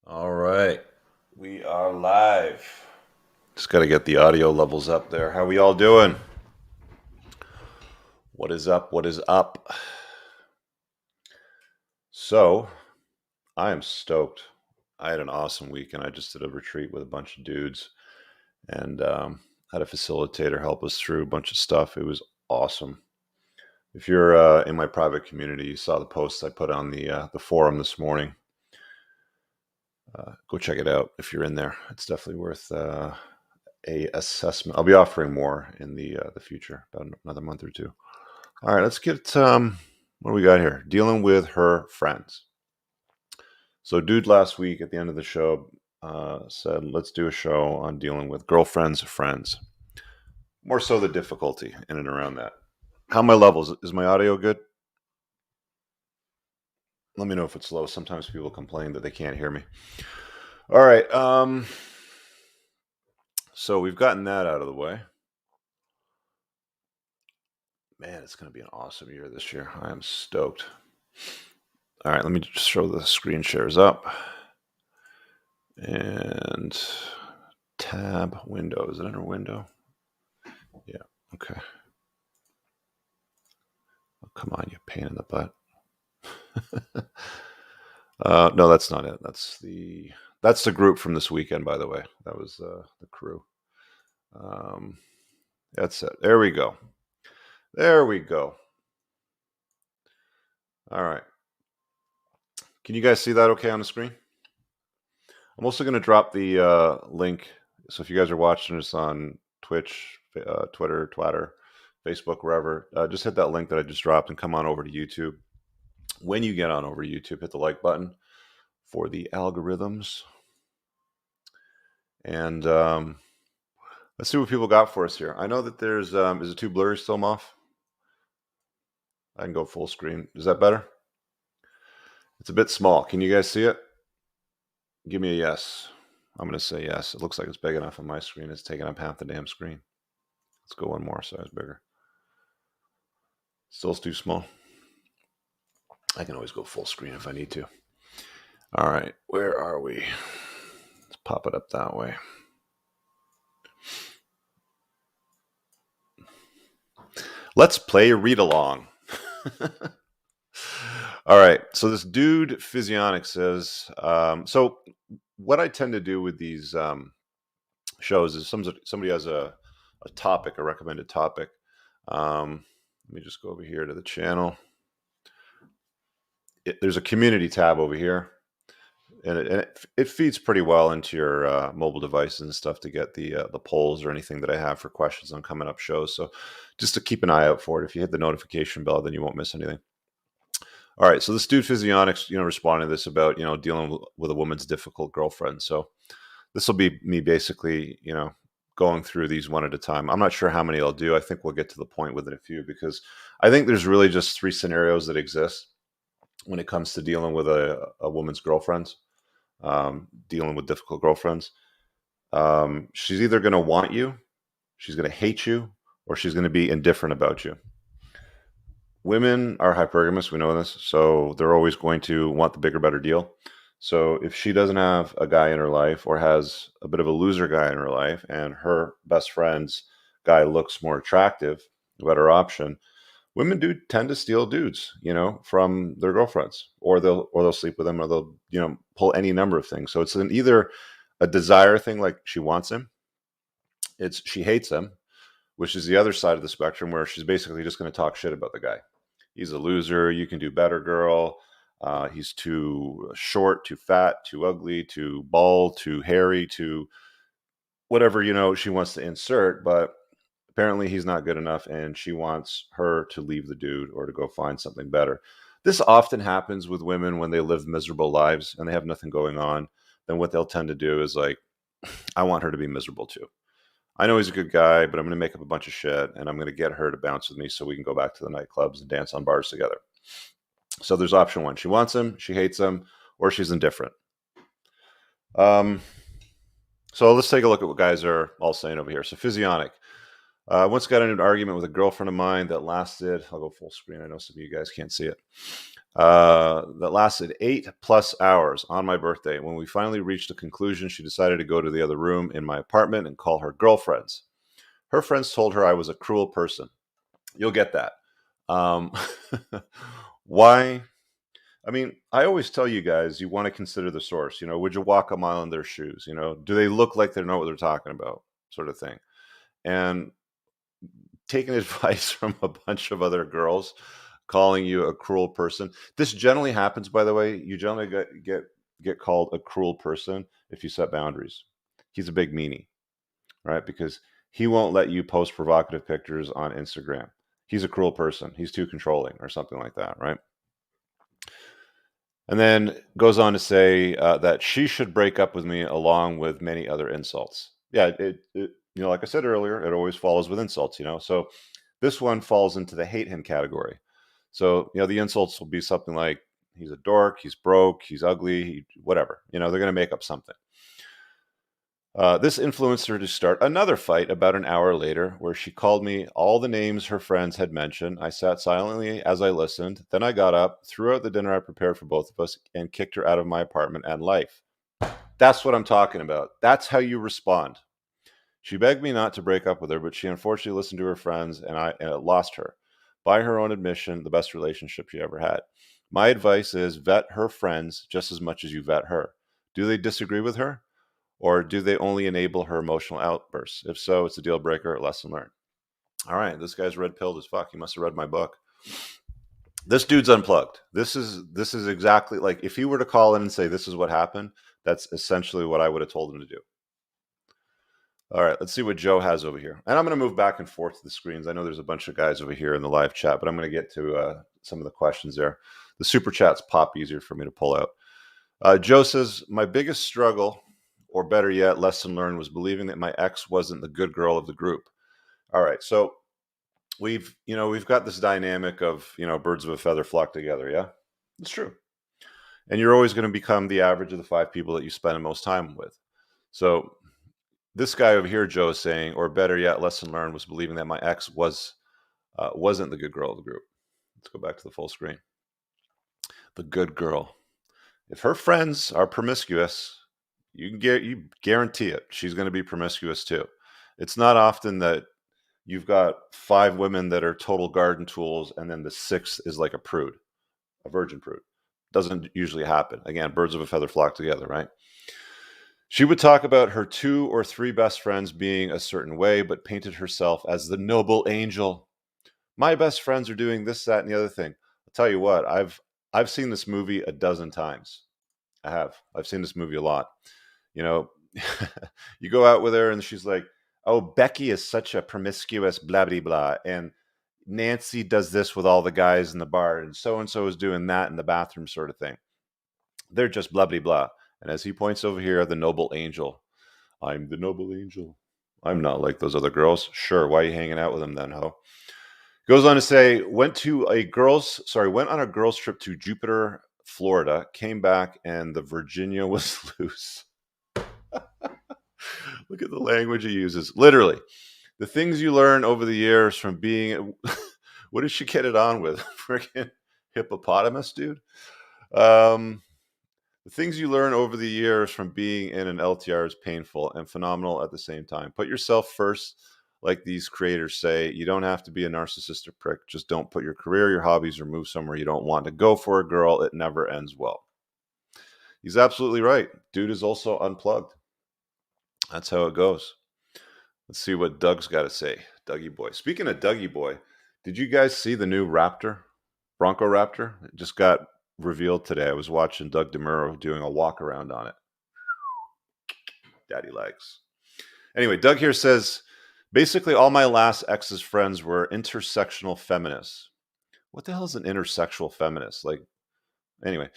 All right, we are live. Just got to get the audio levels up there. How we all doing? What is up? What is up? So, I am stoked. I had an awesome weekend. I just did a retreat with a bunch of dudes and had a facilitator help us through a bunch of stuff. It was awesome. If you're in my private community, you saw the posts I put on the forum this morning. Go check it out if you're in there. It's definitely worth a assessment. I'll be offering more in the future, about another month or two. All right, let's get what do we got here? Dealing with her friends. So, dude, last week at the end of the show said, let's do a show on dealing with girlfriends, friends. More so the difficulty in and around that. How are my levels? Is my audio good? Let me know if it's low. Sometimes people complain that they can't hear me. All right. So we've gotten that out of the way. Man, it's going to be an awesome year this year. I am stoked. All right, let me just show the screen shares up. And tab window. Is it under window? Yeah, okay. Oh, come on, you pain in the butt. No, that's not it. That's the group from this weekend, by the way. That was the crew. That's it. There we go. There we go. All right. Can you guys see that okay on the screen? I'm also going to drop the link. So if you guys are watching this on Twitch, Twitter, Facebook, wherever, just hit that link that I just dropped and come on over to YouTube. When you get on over to YouTube, hit the like button for the algorithms. And let's see what people got for us here. I know that there's, is it too blurry still, Moff? I can go full screen. Is that better? It's a bit small. Can you guys see it? Give me a yes. I'm going to say yes. It looks like it's big enough on my screen. It's taking up half the damn screen. Let's go one more size bigger. Still too small. I can always go full screen if I need to. All right, where are we? Let's pop it up that way. Let's play read along. All right, so this dude Physionic says, so what I tend to do with these shows is somebody has a topic, a recommended topic. Let me just go over here to the channel. There's a community tab over here, and it feeds pretty well into your mobile devices and stuff to get the polls or anything that I have for questions on coming up shows. So just to keep an eye out for it. If you hit the notification bell, then you won't miss anything. All right, so this dude Physionics, responding to this about, dealing with a woman's difficult girlfriend. So this will be me basically, going through these one at a time. I'm not sure how many I'll do. I think we'll get to the point within a few because I think there's really just three scenarios that exist when it comes to dealing with a woman's girlfriends, dealing with difficult girlfriends. She's either going to want you, she's going to hate you, or she's going to be indifferent about you. Women are hypergamous, we know this, so they're always going to want the bigger, better deal. So if she doesn't have a guy in her life or has a bit of a loser guy in her life and her best friend's guy looks more attractive, a better option, women do tend to steal dudes, from their girlfriends, or they'll sleep with them, or they'll, pull any number of things. So it's either a desire thing, like she wants him, it's she hates him, which is the other side of the spectrum where she's basically just going to talk shit about the guy. He's a loser. You can do better, girl. He's too short, too fat, too ugly, too bald, too hairy, too whatever, she wants to insert. But apparently he's not good enough, and she wants her to leave the dude or to go find something better. This often happens with women when they live miserable lives and they have nothing going on. Then what they'll tend to do is like, I want her to be miserable too. I know he's a good guy, but I'm going to make up a bunch of shit and I'm going to get her to bounce with me so we can go back to the nightclubs and dance on bars together. So there's option one. She wants him, she hates him, or she's indifferent. So let's take a look at what guys are all saying over here. So Physionic. Once got into an argument with a girlfriend of mine that lasted, I'll go full screen. I know some of you guys can't see it. that lasted 8+ hours on my birthday. When we finally reached a conclusion, she decided to go to the other room in my apartment and call her girlfriends. Her friends told her I was a cruel person. You'll get that. Um, why? I mean, I always tell you guys, you want to consider the source. Would you walk a mile in their shoes? Do they look like they know what they're talking about, sort of thing? And taking advice from a bunch of other girls calling you a cruel person. This generally happens, by the way. You generally get called a cruel person if you set boundaries. He's a big meanie, right? Because he won't let you post provocative pictures on Instagram. He's a cruel person. He's too controlling or something like that, right? And then goes on to say that she should break up with me along with many other insults. Yeah, like I said earlier, it always follows with insults, So this one falls into the hate him category. So, the insults will be something like he's a dork, he's broke, he's ugly, whatever. They're going to make up something. This influenced her to start another fight about an hour later, where she called me all the names her friends had mentioned. I sat silently as I listened. Then I got up, threw out the dinner I prepared for both of us, and kicked her out of my apartment and life. That's what I'm talking about. That's how you respond. She begged me not to break up with her, but she unfortunately listened to her friends, and it lost her. By her own admission, the best relationship she ever had. My advice is vet her friends just as much as you vet her. Do they disagree with her? Or do they only enable her emotional outbursts? If so, it's a deal breaker, lesson learned. All right, this guy's red pilled as fuck. He must have read my book. This dude's unplugged. This is exactly like if he were to call in and say this is what happened, that's essentially what I would have told him to do. All right, let's see what Joe has over here. And I'm going to move back and forth to the screens. I know there's a bunch of guys over here in the live chat, but I'm going to get to some of the questions there. The super chats pop easier for me to pull out. Joe says, my biggest struggle, or better yet, lesson learned, was believing that my ex wasn't the good girl of the group. All right, so we've got this dynamic of, birds of a feather flock together, yeah? It's true. And you're always going to become the average of the 5 people that you spend the most time with. So this guy over here, Joe, is saying, or better yet, lesson learned was believing that my ex wasn't the good girl of the group. Let's go back to the full screen. The good girl. If her friends are promiscuous, you guarantee it. She's going to be promiscuous too. It's not often that you've got 5 women that are total garden tools, and then the 6th is like a prude, a virgin prude. Doesn't usually happen. Again, birds of a feather flock together, right? She would talk about her 2 or 3 best friends being a certain way, but painted herself as the noble angel. My best friends are doing this, that, and the other thing. I'll tell you what, I've seen this movie a dozen times. I've seen this movie a lot. You go out with her and she's like, oh, Becky is such a promiscuous blah, blah, blah. And Nancy does this with all the guys in the bar, and so is doing that in the bathroom, sort of thing. They're just blah, blah, blah. And as he points over here, the noble angel. I'm the noble angel. I'm not like those other girls. Sure, why are you hanging out with them then, ho? Goes on to say, went on a girls trip to Jupiter, Florida, came back, and the Virginia was loose. Look at the language he uses. Literally, the things you learn over the years from being, what did she get it on with? Freaking hippopotamus, dude. The things you learn over the years from being in an LTR is painful and phenomenal at the same time. Put yourself first, like these creators say. You don't have to be a narcissist or prick. Just don't put your career, your hobbies, or move somewhere you don't want to go for a girl. It never ends well. He's absolutely right. Dude is also unplugged. That's how it goes. Let's see what Doug's got to say. Dougie boy. Speaking of Dougie boy, did you guys see the new Raptor? Bronco Raptor? It just got revealed today. I was watching Doug DeMuro doing a walk around on it. Daddy legs. Anyway, Doug here says, basically all my last ex's friends were intersectional feminists. What the hell is an intersexual feminist? Like, anyway,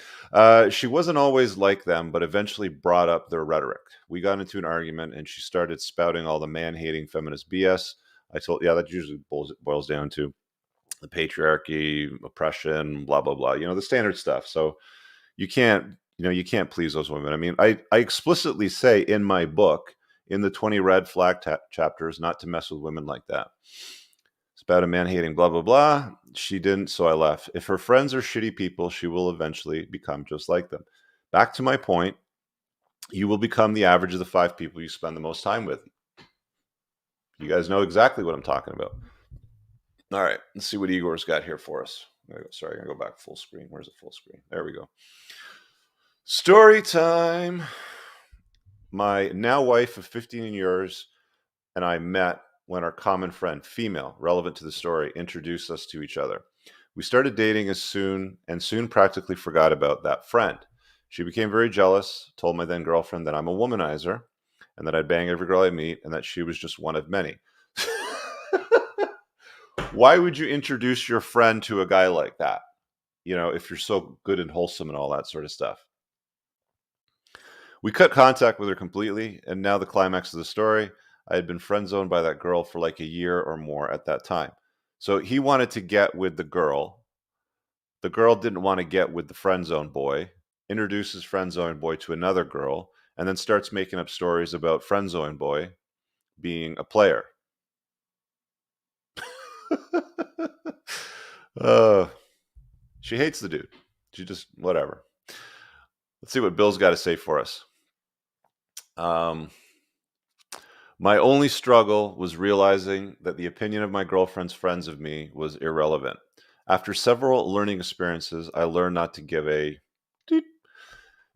she wasn't always like them, but eventually brought up their rhetoric. We got into an argument and she started spouting all the man-hating feminist BS. I told, yeah, that usually boils down to the patriarchy, oppression, blah, blah, blah, the standard stuff. So you can't please those women. I mean, I explicitly say in my book, in the 20 red flag chapters, not to mess with women like that. about a man hating blah, blah, blah. She didn't, so I left. If her friends are shitty people, she will eventually become just like them. Back to my point, you will become the average of the 5 people you spend the most time with. You guys know exactly what I'm talking about. All right, let's see what Igor's got here for us. Sorry, I'm going to go back full screen. Where's it full screen? There we go. Story time. My now wife of 15 years and I met when our common friend, female, relevant to the story, introduced us to each other. We started dating soon practically forgot about that friend. She became very jealous, told my then girlfriend that I'm a womanizer and that I'd bang every girl I meet and that she was just one of many. Why would you introduce your friend to a guy like that? You know, if you're so good and wholesome and all that sort of stuff. We cut contact with her completely, and now the climax of the story. I had been friend zoned by that girl for like a year or more at that time. So he wanted to get with the girl. The girl didn't want to get with the friend zone boy, introduces friend zone boy to another girl, and then starts making up stories about friend zone boy being a player. She hates the dude. She just, whatever. Let's see what Bill's got to say for us. My only struggle was realizing that the opinion of my girlfriend's friends of me was irrelevant. After several learning experiences, I learned not to give a doot.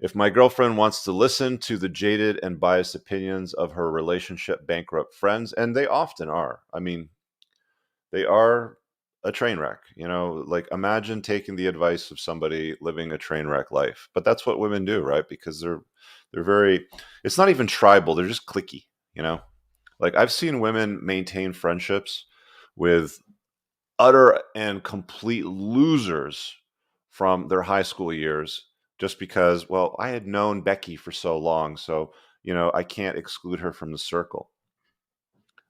If my girlfriend wants to listen to the jaded and biased opinions of her relationship bankrupt friends, and they often are. I mean, they are a train wreck, you know, like imagine taking the advice of somebody living a train wreck life. But that's what women do, right? Because they're very, it's not even tribal, they're just cliquey, you know? Like I've seen women maintain friendships with utter and complete losers from their high school years just because, well, I had known Becky for so long, so, you know, I can't exclude her from the circle.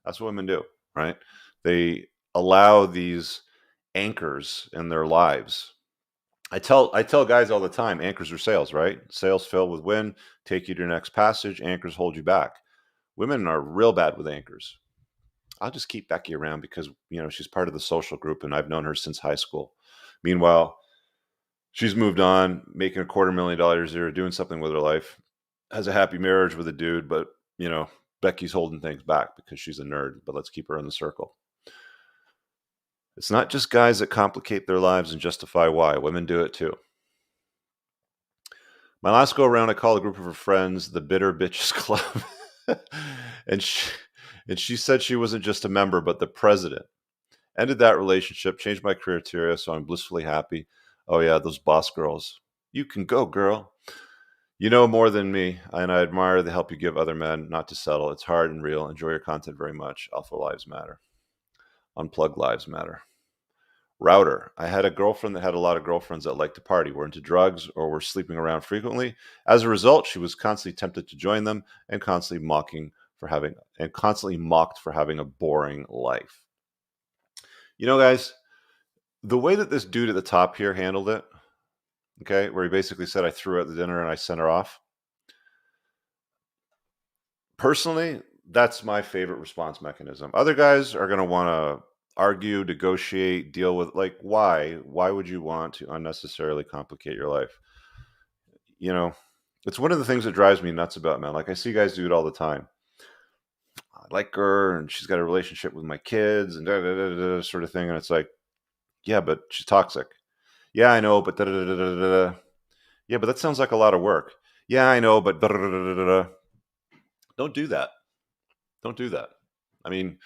That's what women do, right? They allow these anchors in their lives. I tell guys all the time, anchors are sails, right? Sails fill with wind, take you to your next passage, anchors hold you back. Women are real bad with anchors. I'll just keep Becky around because, you know, she's part of the social group and I've known her since high school. Meanwhile, she's moved on, making $250,000 a year, doing something with her life, has a happy marriage with a dude, but, you know, Becky's holding things back because she's a nerd, but let's keep her in the circle. It's not just guys that complicate their lives and justify why. Women do it too. My last go around, I called a group of her friends the Bitter Bitches Club. and she said she wasn't just a member, but the president. Ended that relationship, changed my criteria, so I'm blissfully happy. Oh yeah, those boss girls. You can go, girl. You know more than me, and I admire the help you give other men not to settle. It's hard and real. Enjoy your content very much. Alpha Lives Matter. Unplug Lives Matter. Router. I had a girlfriend that had a lot of girlfriends that liked to party, were into drugs, or were sleeping around frequently. As a result, she was constantly tempted to join them and constantly mocked for having a boring life. You know, guys, the way that this dude at the top here handled it, okay, where he basically said, I threw her at the dinner and I sent her off. Personally, that's my favorite response mechanism. Other guys are going to want to argue, negotiate, deal with, like, why? Why would you want to unnecessarily complicate your life? You know, it's one of the things that drives me nuts about men. Like, I see guys do it all the time. I like her and she's got a relationship with my kids and sort of thing. And it's like, yeah, but she's toxic. Yeah, I know, but yeah, but that sounds like a lot of work. Yeah, I know, but don't do that. Don't do that. I mean,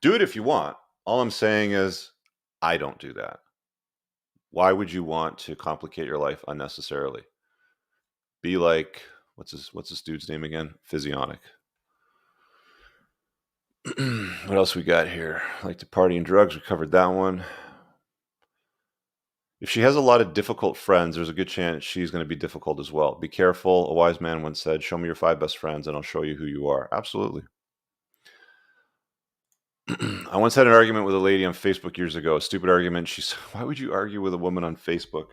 do it if you want. All I'm saying is, I don't do that. Why would you want to complicate your life unnecessarily? Be like, what's this dude's name again? Physionic. What else we got here? Like to party and drugs. We covered that one. If she has a lot of difficult friends, there's a good chance she's going to be difficult as well. Be careful. A wise man once said, show me your 5 best friends and I'll show you who you are. Absolutely. I once had an argument with a lady on Facebook years ago. A stupid argument. She said, why would you argue with a woman on Facebook?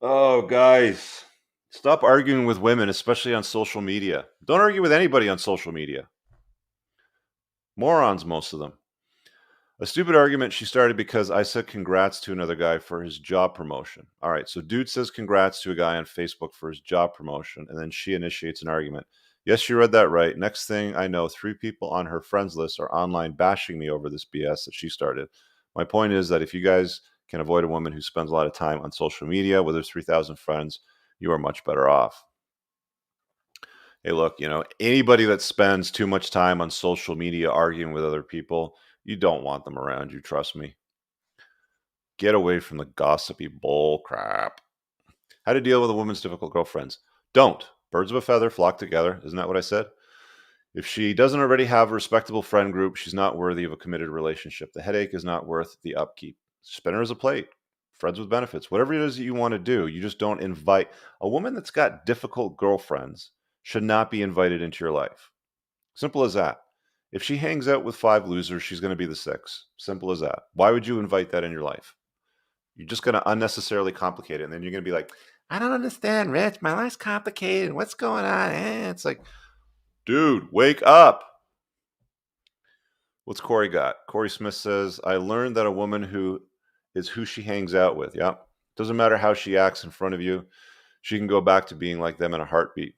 Oh, guys, stop arguing with women, especially on social media. Don't argue with anybody on social media. Morons, most of them. A stupid argument she started because I said congrats to another guy for his job promotion. All right, so dude says congrats to a guy on Facebook for his job promotion, and then she initiates an argument. Yes, you read that right. Next thing I know, 3 people on her friends list are online bashing me over this BS that she started. My point is that if you guys can avoid a woman who spends a lot of time on social media with her 3,000 friends, you are much better off. Hey, look, anybody that spends too much time on social media arguing with other people, you don't want them around you, trust me. Get away from the gossipy bull crap. How to deal with a woman's difficult girlfriends. Don't. Birds of a feather flock together. Isn't that what I said? If she doesn't already have a respectable friend group, she's not worthy of a committed relationship. The headache is not worth the upkeep. Spin her as a plate. Friends with benefits. Whatever it is that you want to do, you just don't invite. A woman that's got difficult girlfriends should not be invited into your life. Simple as that. If she hangs out with 5 losers, she's going to be the 6th. Simple as that. Why would you invite that in your life? You're just going to unnecessarily complicate it. And then you're going to be like, I don't understand, Rich. My life's complicated. What's going on? It's like, dude, wake up. What's Corey got? Corey Smith says, I learned that a woman who is who she hangs out with. Yep. Doesn't matter how she acts in front of you. She can go back to being like them in a heartbeat.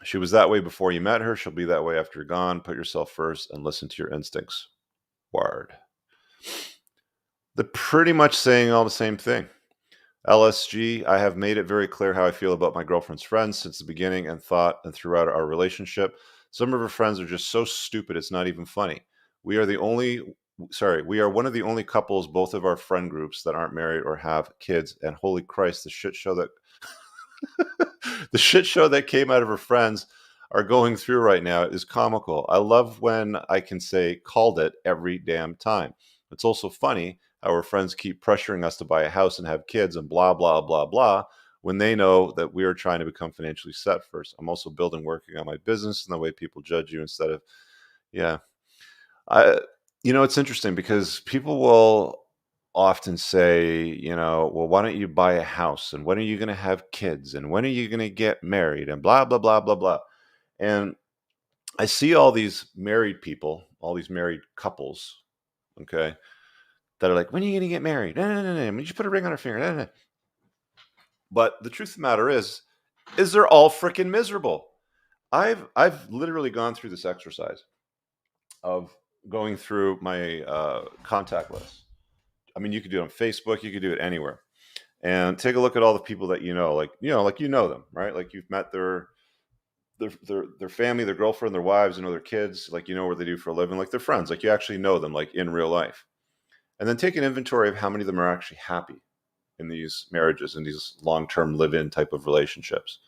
She was that way before you met her. She'll be that way after you're gone. Put yourself first and listen to your instincts. Word. They're pretty much saying all the same thing. LSG, I have made it very clear how I feel about my girlfriend's friends since the beginning and throughout our relationship. Some of her friends are just so stupid it's not even funny. We are one of the only couples, both of our friend groups, that aren't married or have kids. And holy Christ, the shit show that came out of her friends are going through right now is comical. I love when I can say called it every damn time. It's also funny how our friends keep pressuring us to buy a house and have kids and blah, blah, blah, blah, when they know that we are trying to become financially set first. I'm also working on my business and the way people judge you instead of, yeah. It's interesting because people will often say, well, why don't you buy a house? And when are you going to have kids? And when are you going to get married? And blah, blah, blah, blah, blah. And I see all these married people, all these married couples, okay, that are like, when are you going to get married? No. You should put a ring on her finger. No. But the truth of the matter is they're all freaking miserable. I've literally gone through this exercise of going through my contact list. I mean, you could do it on Facebook, you could do it anywhere, and take a look at all the people that like them, right? Like you've met their family, their girlfriend, their wives, their kids, like what they do for a living, like their friends, like you actually know them, like in real life. And then take an inventory of how many of them are actually happy in these marriages and these long-term live-in type of relationships.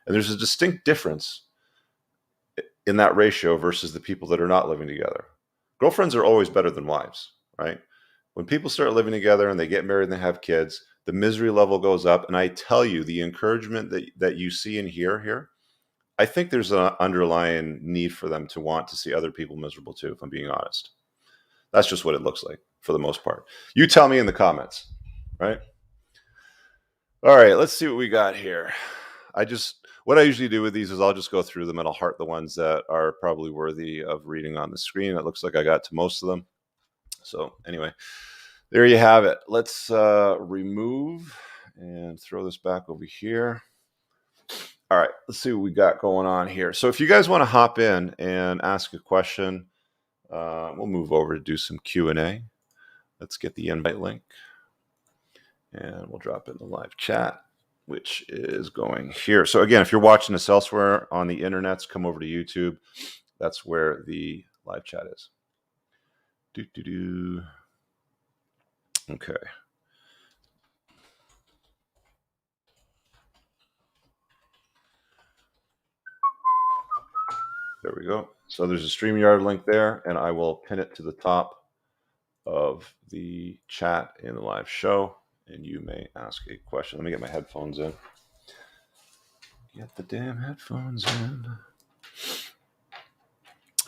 And there's a distinct difference in that ratio versus the people that are not living together. Girlfriends are always better than wives, right? When people start living together and they get married and they have kids, the misery level goes up. And I tell you, the encouragement that you see and hear here, I think there's an underlying need for them to want to see other people miserable too, if I'm being honest. That's just what it looks like for the most part. You tell me in the comments, right? All right, let's see what we got here. What I usually do with these is I'll just go through them and I'll heart the ones that are probably worthy of reading on the screen. It looks like I got to most of them. So anyway, there you have it. Let's remove and throw this back over here. All right, let's see what we got going on here. So if you guys want to hop in and ask a question, we'll move over to do some Q&A. Let's get the invite link. And we'll drop it in the live chat, which is going here. So again, if you're watching this elsewhere on the internets, come over to YouTube. That's where the live chat is. Okay. There we go. So there's a StreamYard link there, and I will pin it to the top of the chat in the live show, and you may ask a question. Let me get my headphones in. Get the damn headphones in.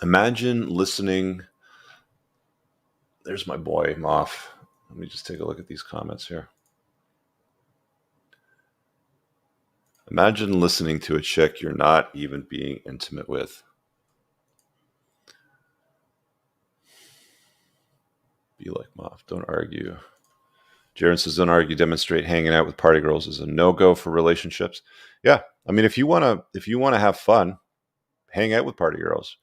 Imagine listening. There's my boy, Moff. Let me just take a look at these comments here. Imagine listening to a chick you're not even being intimate with. Be like Moff. Don't argue. Jaron says, don't argue, demonstrate. Hanging out with party girls is a no-go for relationships. Yeah. I mean, if you want to have fun, hang out with party girls.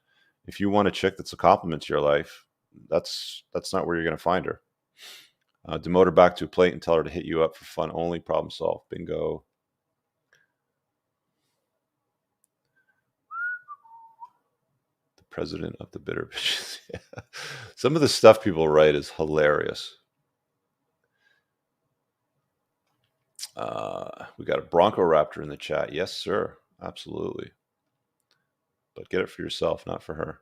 If you want a chick that's a compliment to your life, that's not where you're going to find her. Demote her back to a plate and tell her to hit you up for fun only. Problem solved. Bingo. The president of the bitter bitches. Yeah. Some of the stuff people write is hilarious. We got a Bronco Raptor in the chat. Yes, sir. Absolutely. But get it for yourself, not for her.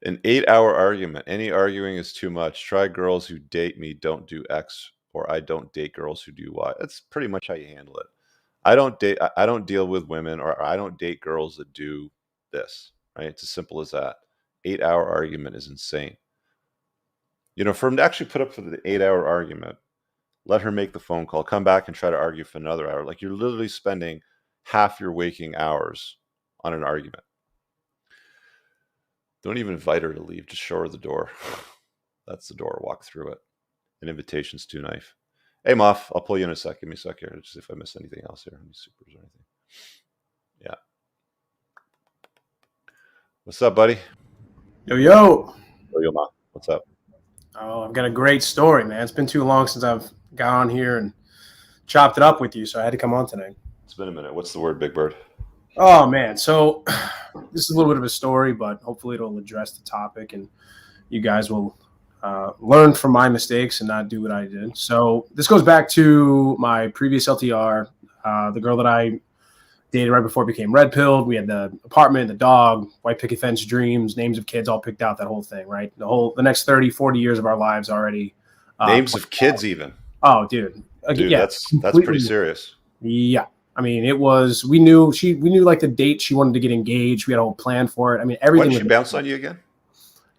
An 8-hour argument. Any arguing is too much. Try girls who date me don't do X, or I don't date girls who do Y. That's pretty much how you handle it. I don't deal with women, or I don't date girls that do this, right? It's as simple as that. 8-hour argument is insane. For him to actually put up for the 8-hour argument, let her make the phone call, come back and try to argue for another hour. Like, you're literally spending half your waking hours on an argument. Don't even invite her to leave. Just show her the door. That's the door. Walk through it. An invitation's too knife. Hey, Moff, I'll pull you in a sec. Give me a sec here. Just see if I miss anything else here. Any supers or anything. Yeah. What's up, buddy? Yo. Yo, Moff. What's up? Oh, I've got a great story, man. It's been too long since I've got on here and chopped it up with you, so I had to come on tonight. It's been a minute. What's the word, Big Bird? Oh, man. So this is a little bit of a story, but hopefully it'll address the topic and you guys will learn from my mistakes and not do what I did. So this goes back to my previous LTR, the girl that I dated right before it became red pilled. We had the apartment, the dog, white picket fence dreams, names of kids all picked out, that whole thing, right? The next 30, 40 years of our lives already. Names of kids out. Even. Oh, dude. Yeah, that's pretty serious. Yeah. I mean, it was, we knew like the date she wanted to get engaged. We had a whole plan for it. I mean, everything. Why did she bounce on you again?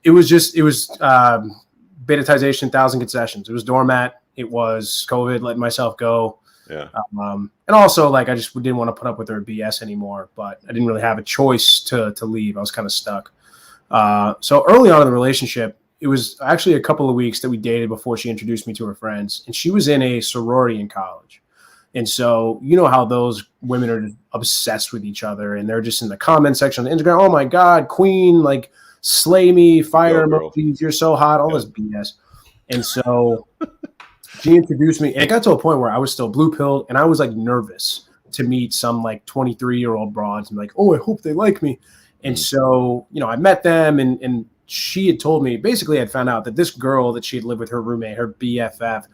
It was beta-tization, 1,000 concessions. It was doormat. It was COVID, letting myself go. Yeah. And also, like, I just didn't want to put up with her BS anymore, but I didn't really have a choice to leave. I was kind of stuck. So early on in the relationship, it was actually a couple of weeks that we dated before she introduced me to her friends, and she was in a sorority in college. And so, you know how those women are obsessed with each other, and they're just in the comment section on Instagram. Oh my God, queen, like, slay me, fire emojis, you're so hot, all this BS. And so she introduced me, and it got to a point where I was still blue pilled, and I was like nervous to meet some like 23-year-old broads and like, oh, I hope they like me. And so, I met them, and she had told me, basically I'd found out that this girl that she had lived with, her roommate, her BFF,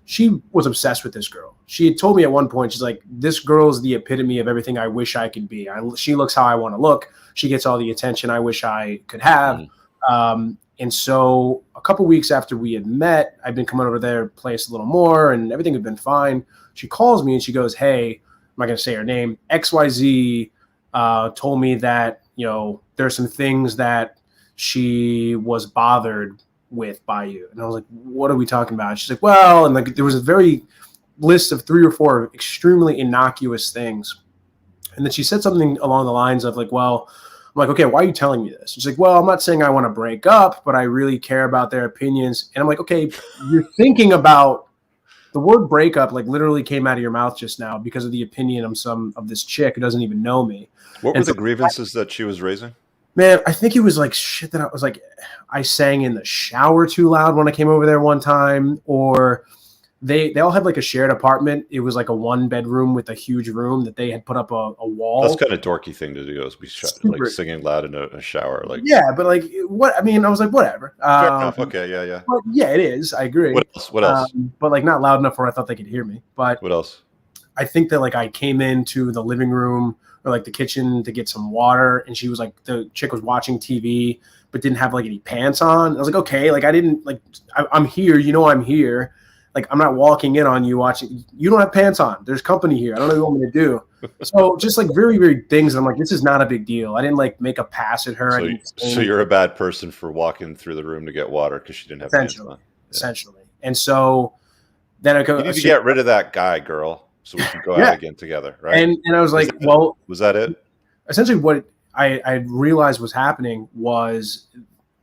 she was obsessed with this girl. She had told me at one point, she's like, this girl is the epitome of everything I wish I could be. She looks how I want to look. She gets all the attention I wish I could have. And so a couple weeks after we had met, I'd been coming over to their place a little more, and everything had been fine. She calls me and she goes, hey, I'm not going to say her name, XYZ told me that, there's some things that she was bothered with by you. And I was like, what are we talking about? And she's like, well, and like there was a very list of 3 or 4 extremely innocuous things. And then she said something along the lines of like, well, I'm like, okay, why are you telling me this? She's like, well, I'm not saying I want to break up, but I really care about their opinions. And I'm like, okay, you're thinking about the word breakup, like literally came out of your mouth just now because of the opinion of this chick who doesn't even know me. What were the grievances that she was raising? Man, I think it was like shit that I was like, I sang in the shower too loud when I came over there one time, or they all had like a shared apartment. It was like a 1-bedroom with a huge room that they had put up a wall. That's kind of dorky thing to do, is be like singing loud in a shower. Like, yeah, but like what? I mean, I was like, whatever. Fair enough. Okay, yeah. But yeah, it is. I agree. What else? But like not loud enough where I thought they could hear me. But what else? I think that like I came into the living room or like the kitchen to get some water, and she was like, the chick was watching TV but didn't have like any pants on. And I was like, okay, like I didn't like I'm here, I'm here. Like I'm not walking in on you watching. You don't have pants on. There's company here. I don't know what you want me to do. So just like very, very things. I'm like, this is not a big deal. I didn't like make a pass at her. So you're a bad person for walking through the room to get water because she didn't have pants on. Essentially. And so then I go. You need to get rid of that guy, girl, so we can go out again together, right? And I was like, well, was that it? Essentially, what I realized was happening was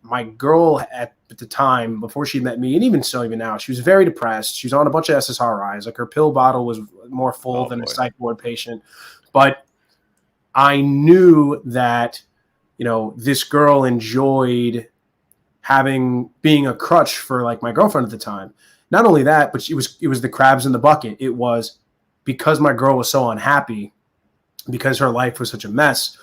my girl at the time, before she met me, and even now, she was very depressed. She was on a bunch of SSRIs. Like her pill bottle was more full than a psych ward patient. But I knew that, this girl enjoyed being a crutch for like my girlfriend at the time. Not only that, but it was the crabs in the bucket. It was because my girl was so unhappy, because her life was such a mess.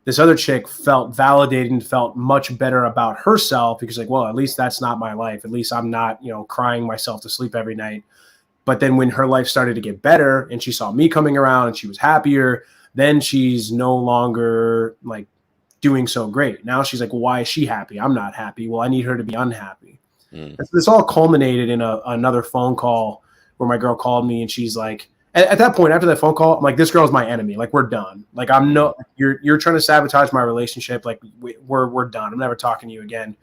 This other chick felt validated and felt much better about herself because, like, well, at least that's not my life. At least I'm not, crying myself to sleep every night. But then when her life started to get better and she saw me coming around and she was happier, then she's no longer like doing so great. Now she's like, well, why is she happy? I'm not happy. Well, I need her to be unhappy. So this all culminated in another phone call where my girl called me and she's like, at that point, after that phone call, I'm like, this girl's my enemy. Like, we're done. Like, you're trying to sabotage my relationship. Like, we're done. I'm never talking to you again.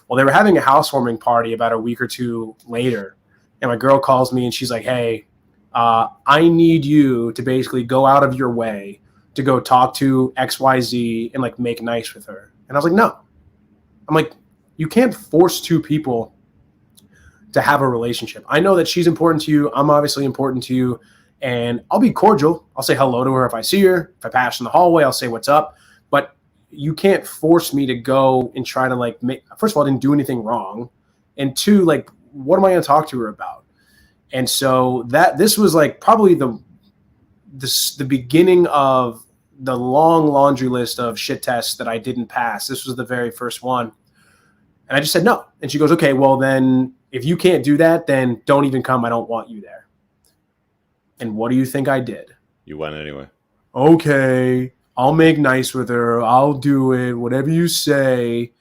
Well, they were having a housewarming party about a week or two later. And my girl calls me and she's like, hey, I need you to basically go out of your way to go talk to XYZ and like make nice with her. And I was like, no. I'm like, you can't force two people to have a relationship. I know that she's important to you. I'm obviously important to you. And I'll be cordial. I'll say hello to her if I see her. If I pass in the hallway, I'll say what's up. But you can't force me to go and try to like first of all, I didn't do anything wrong. And two, like, what am I going to talk to her about? And so this was like probably the beginning of the long laundry list of shit tests that I didn't pass. This was the very first one. And I just said no. And she goes, okay, well then if you can't do that, then don't even come. I don't want you there. And what do you think I did? You went anyway. Okay, I'll make nice with her. I'll do it, whatever you say.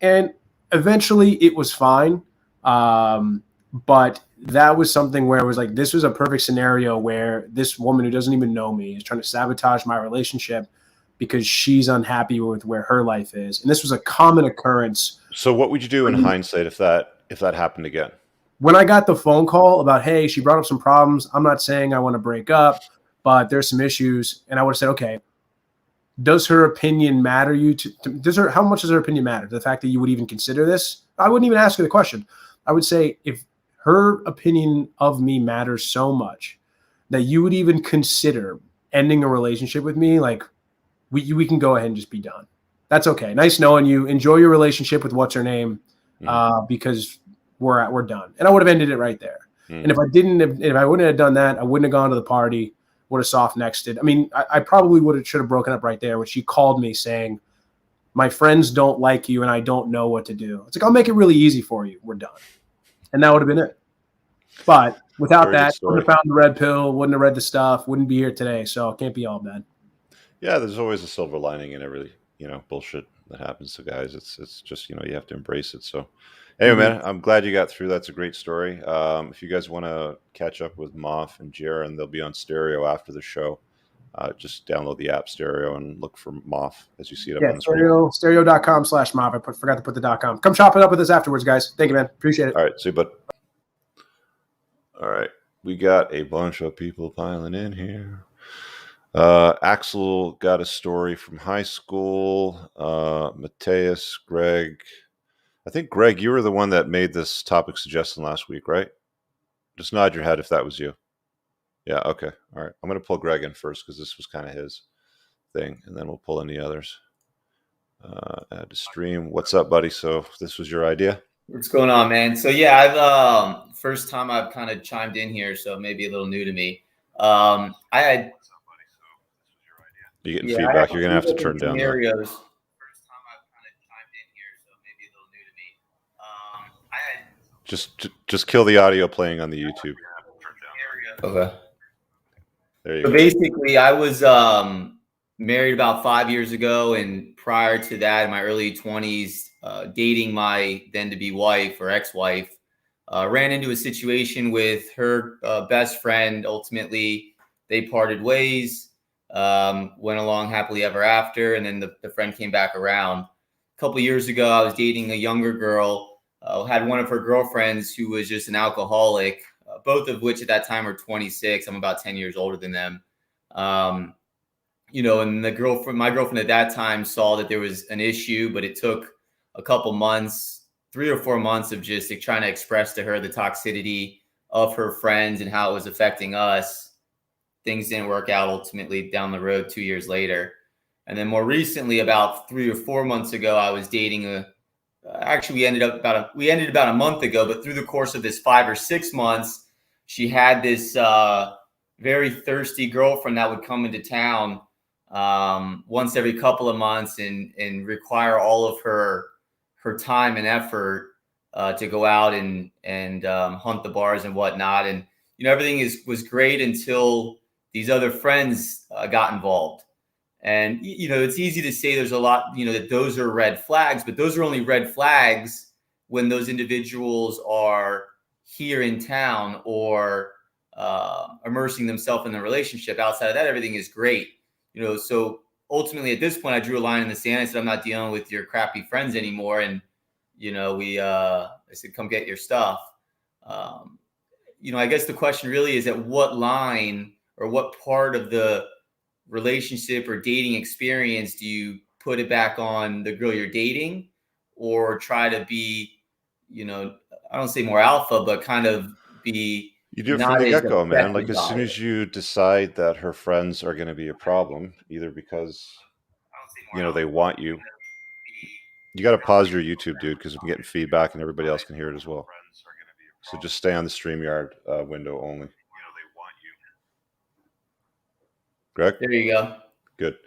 And eventually it was fine. But that was something where it was like, this was a perfect scenario where this woman who doesn't even know me is trying to sabotage my relationship because she's unhappy with where her life is. And this was a common occurrence. So what would you do in hindsight if that happened again? When I got the phone call about, hey, she brought up some problems. I'm not saying I want to break up, but there's some issues. And I would have said, okay, does her opinion matter how much does her opinion matter? The fact that you would even consider this? I wouldn't even ask her the question. I would say, if her opinion of me matters so much that you would even consider ending a relationship with me, like we can go ahead and just be done. That's okay. Nice knowing you. Enjoy your relationship with what's her name, because we're done. And I would have ended it right there. And if I wouldn't have done that, I wouldn't have gone to the party, would have soft nexted. I mean, I probably should have broken up right there when she called me saying, my friends don't like you and I don't know what to do. It's like, I'll make it really easy for you. We're done. And that would have been it. But without that, wouldn't have found the red pill, wouldn't have read the stuff, wouldn't be here today. So it can't be all bad. Yeah, there's always a silver lining in every, bullshit that happens to guys. It's just, you have to embrace it. So anyway, man, I'm glad you got through. That's a great story. If you guys want to catch up with Moff and Jaron, they'll be on stereo after the show. Just download the app Stereo and look for Moff as you see it up on the screen. Stereo.com/Moff. I forgot to put the .com. Come chop it up with us afterwards, guys. Thank you, man. Appreciate it. All right, see you, bud. All right, we got a bunch of people piling in here. Axel got a story from high school. Mateus, Greg. I think, Greg, you were the one that made this topic suggestion last week, right? Just nod your head if that was you. Yeah, okay. All right. I'm going to pull Greg in first because this was kind of his thing, and then we'll pull in the others. Add to stream. What's up, buddy? So this was your idea? What's going on, man? So yeah, I've first time I've kind of chimed in here, so maybe a little new to me. I had. You getting feedback? You're gonna have to turn down. Scenarios. First time I've kind of chimed in here, so maybe a little new to me. I had. Just kill the audio playing on the YouTube. Okay. There you go. So basically, I was married about 5 years ago, and prior to that, in my early 20s, dating my then-to-be wife or ex-wife, ran into a situation with her best friend. Ultimately, they parted ways, went along happily ever after, and then the friend came back around. A couple of years ago, I was dating a younger girl, had one of her girlfriends who was just an alcoholic, both of which at that time were 26. I'm about 10 years older than them. And my girlfriend at that time saw that there was an issue, but it took a couple months, 3 or 4 months of just like, trying to express to her the toxicity of her friends and how it was affecting us. Things didn't work out ultimately down the road 2 years later. And then more recently, about 3 or 4 months ago, I was dating actually we ended about a month ago, but through the course of this 5 or 6 months, she had this very thirsty girlfriend that would come into town once every couple of months and require all of her time and effort to go out and hunt the bars and whatnot. And everything was great until these other friends got involved. And it's easy to say there's a lot, that those are red flags, but those are only red flags when those individuals are here in town or immersing themselves in the relationship. Outside of that, everything is great. So ultimately at this point, I drew a line in the sand. I said, I'm not dealing with your crappy friends anymore. And, I said, come get your stuff. I guess the question really is, at what line or what part of the relationship or dating experience do you put it back on the girl you're dating, or try to be, I don't say more alpha, but kind of be You do it from not the as get-go, man. Like, affected as by soon it. as you decide that her friends are going to be a problem, either because, they want you. You got to pause your YouTube, dude, because I'm getting feedback and everybody else can hear it as well. So just stay on the StreamYard window only. Greg? There you go. Good.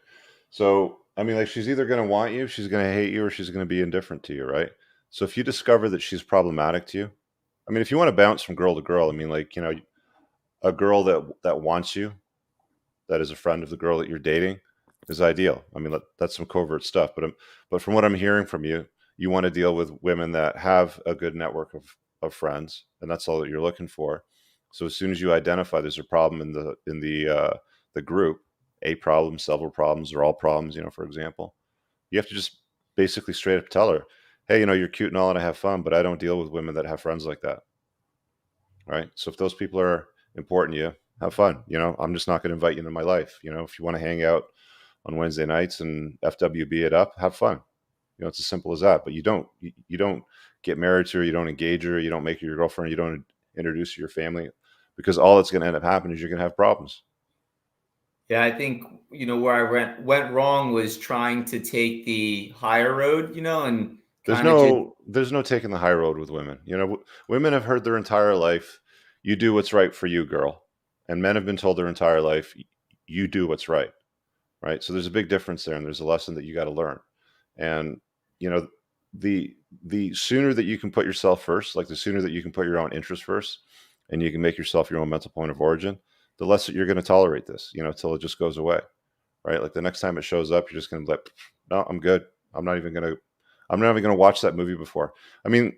So, I mean, like, she's either going to want you, she's going to hate you, or she's going to be indifferent to you, right? So if you discover that she's problematic to you, I mean, if you want to bounce from girl to girl, I mean, like, a girl that wants you, that is a friend of the girl that you're dating, is ideal. I mean, that's some covert stuff, but from what I'm hearing from you, you want to deal with women that have a good network of friends, and that's all that you're looking for. So as soon as you identify there's a problem in the group, a problem, several problems, or all problems, for example, you have to just basically straight up tell her, hey, you're cute and all, and I have fun, but I don't deal with women that have friends like that. Right? So if those people are important to you, have fun. I'm just not going to invite you into my life. If you want to hang out on Wednesday nights and FWB it up, have fun. It's as simple as that. But you don't get married to her, you don't engage her, you don't make her your girlfriend, you don't introduce her to your family, because all that's going to end up happening is you're going to have problems. Yeah, I think where I went wrong was trying to take the higher road, and There's kind of just no taking the high road with women. Women have heard their entire life, you do what's right for you, girl. And men have been told their entire life, you do what's right. Right? So there's a big difference there, and there's a lesson that you got to learn. And the sooner that you can put yourself first, like the sooner that you can put your own interest first, and you can make yourself your own mental point of origin, the less that you're going to tolerate this, until it just goes away. Right? Like the next time it shows up, you're just going to be like, no, I'm good. I'm not even going to watch that movie before. I mean,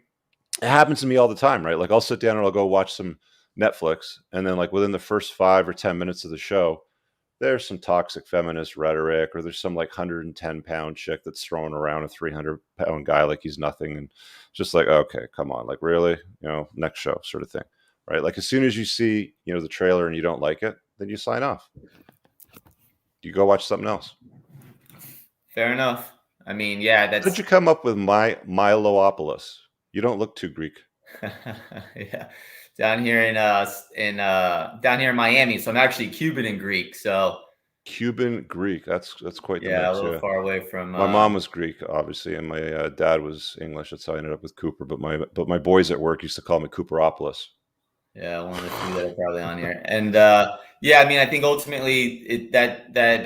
it happens to me all the time, right? Like I'll sit down and I'll go watch some Netflix, and then like within the first 5 or 10 minutes of the show, there's some toxic feminist rhetoric, or there's some like 110-pound chick that's throwing around a 300-pound guy like he's nothing. And just like, okay, come on, like really, next show sort of thing, right? Like as soon as you see, the trailer and you don't like it, then you sign off. You go watch something else. Fair enough. I mean, yeah, How did you come up with Miloopolis? You don't look too Greek. Yeah, down here in Miami. So I'm actually Cuban and Greek. So Cuban Greek. That's quite the mix. a little far away from. My mom was Greek, obviously, and my dad was English. That's how I ended up with Cooper. But my boys at work used to call me Cooperopolis. Yeah, one of the few that are probably on here. And yeah, I mean, I think ultimately that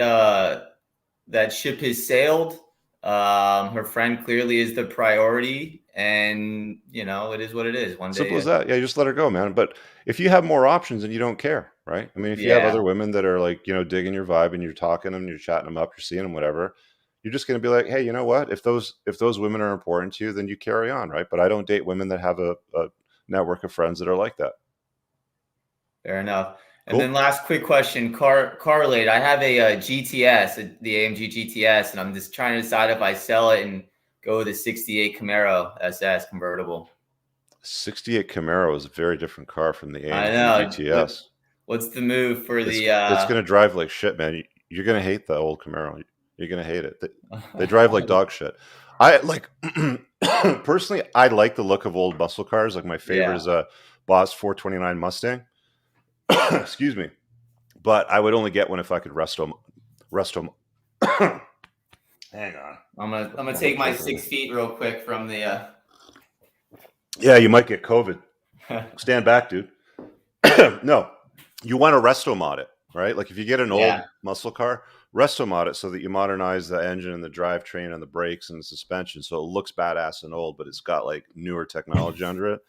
ship has sailed. Her friend clearly is the priority, and it is what it is. One Simple day, as that. Yeah, you just let her go, man. But if you have more options and you don't care, right? I mean, if you have other women that are like, digging your vibe and you're talking them, you're chatting them up, you're seeing them, whatever, you're just going to be like, hey, you know what? If those women are important to you, then you carry on, right? But I don't date women that have a network of friends that are like that. Fair enough. Cool. And then last quick question, correlate. I have a GTS, the AMG GTS, and I'm just trying to decide if I sell it and go with a 68 Camaro SS convertible. 68 Camaro is a very different car from the I AMG know. GTS. What's the move for It's going to drive like shit, man. You're going to hate the old Camaro. You're going to hate it. They drive like dog shit. I like personally, I like the look of old muscle cars. Like my favorite is a Boss 429 Mustang. Excuse me, but I would only get one if I could rest them. Hang on. I'm gonna take my 6 feet real quick from the. Yeah, you might get COVID. Stand back, dude. No, you want to resto mod it, right? Like if you get an old muscle car, resto mod it so that you modernize the engine and the drivetrain and the brakes and the suspension, so it looks badass and old, but it's got like newer technology under it.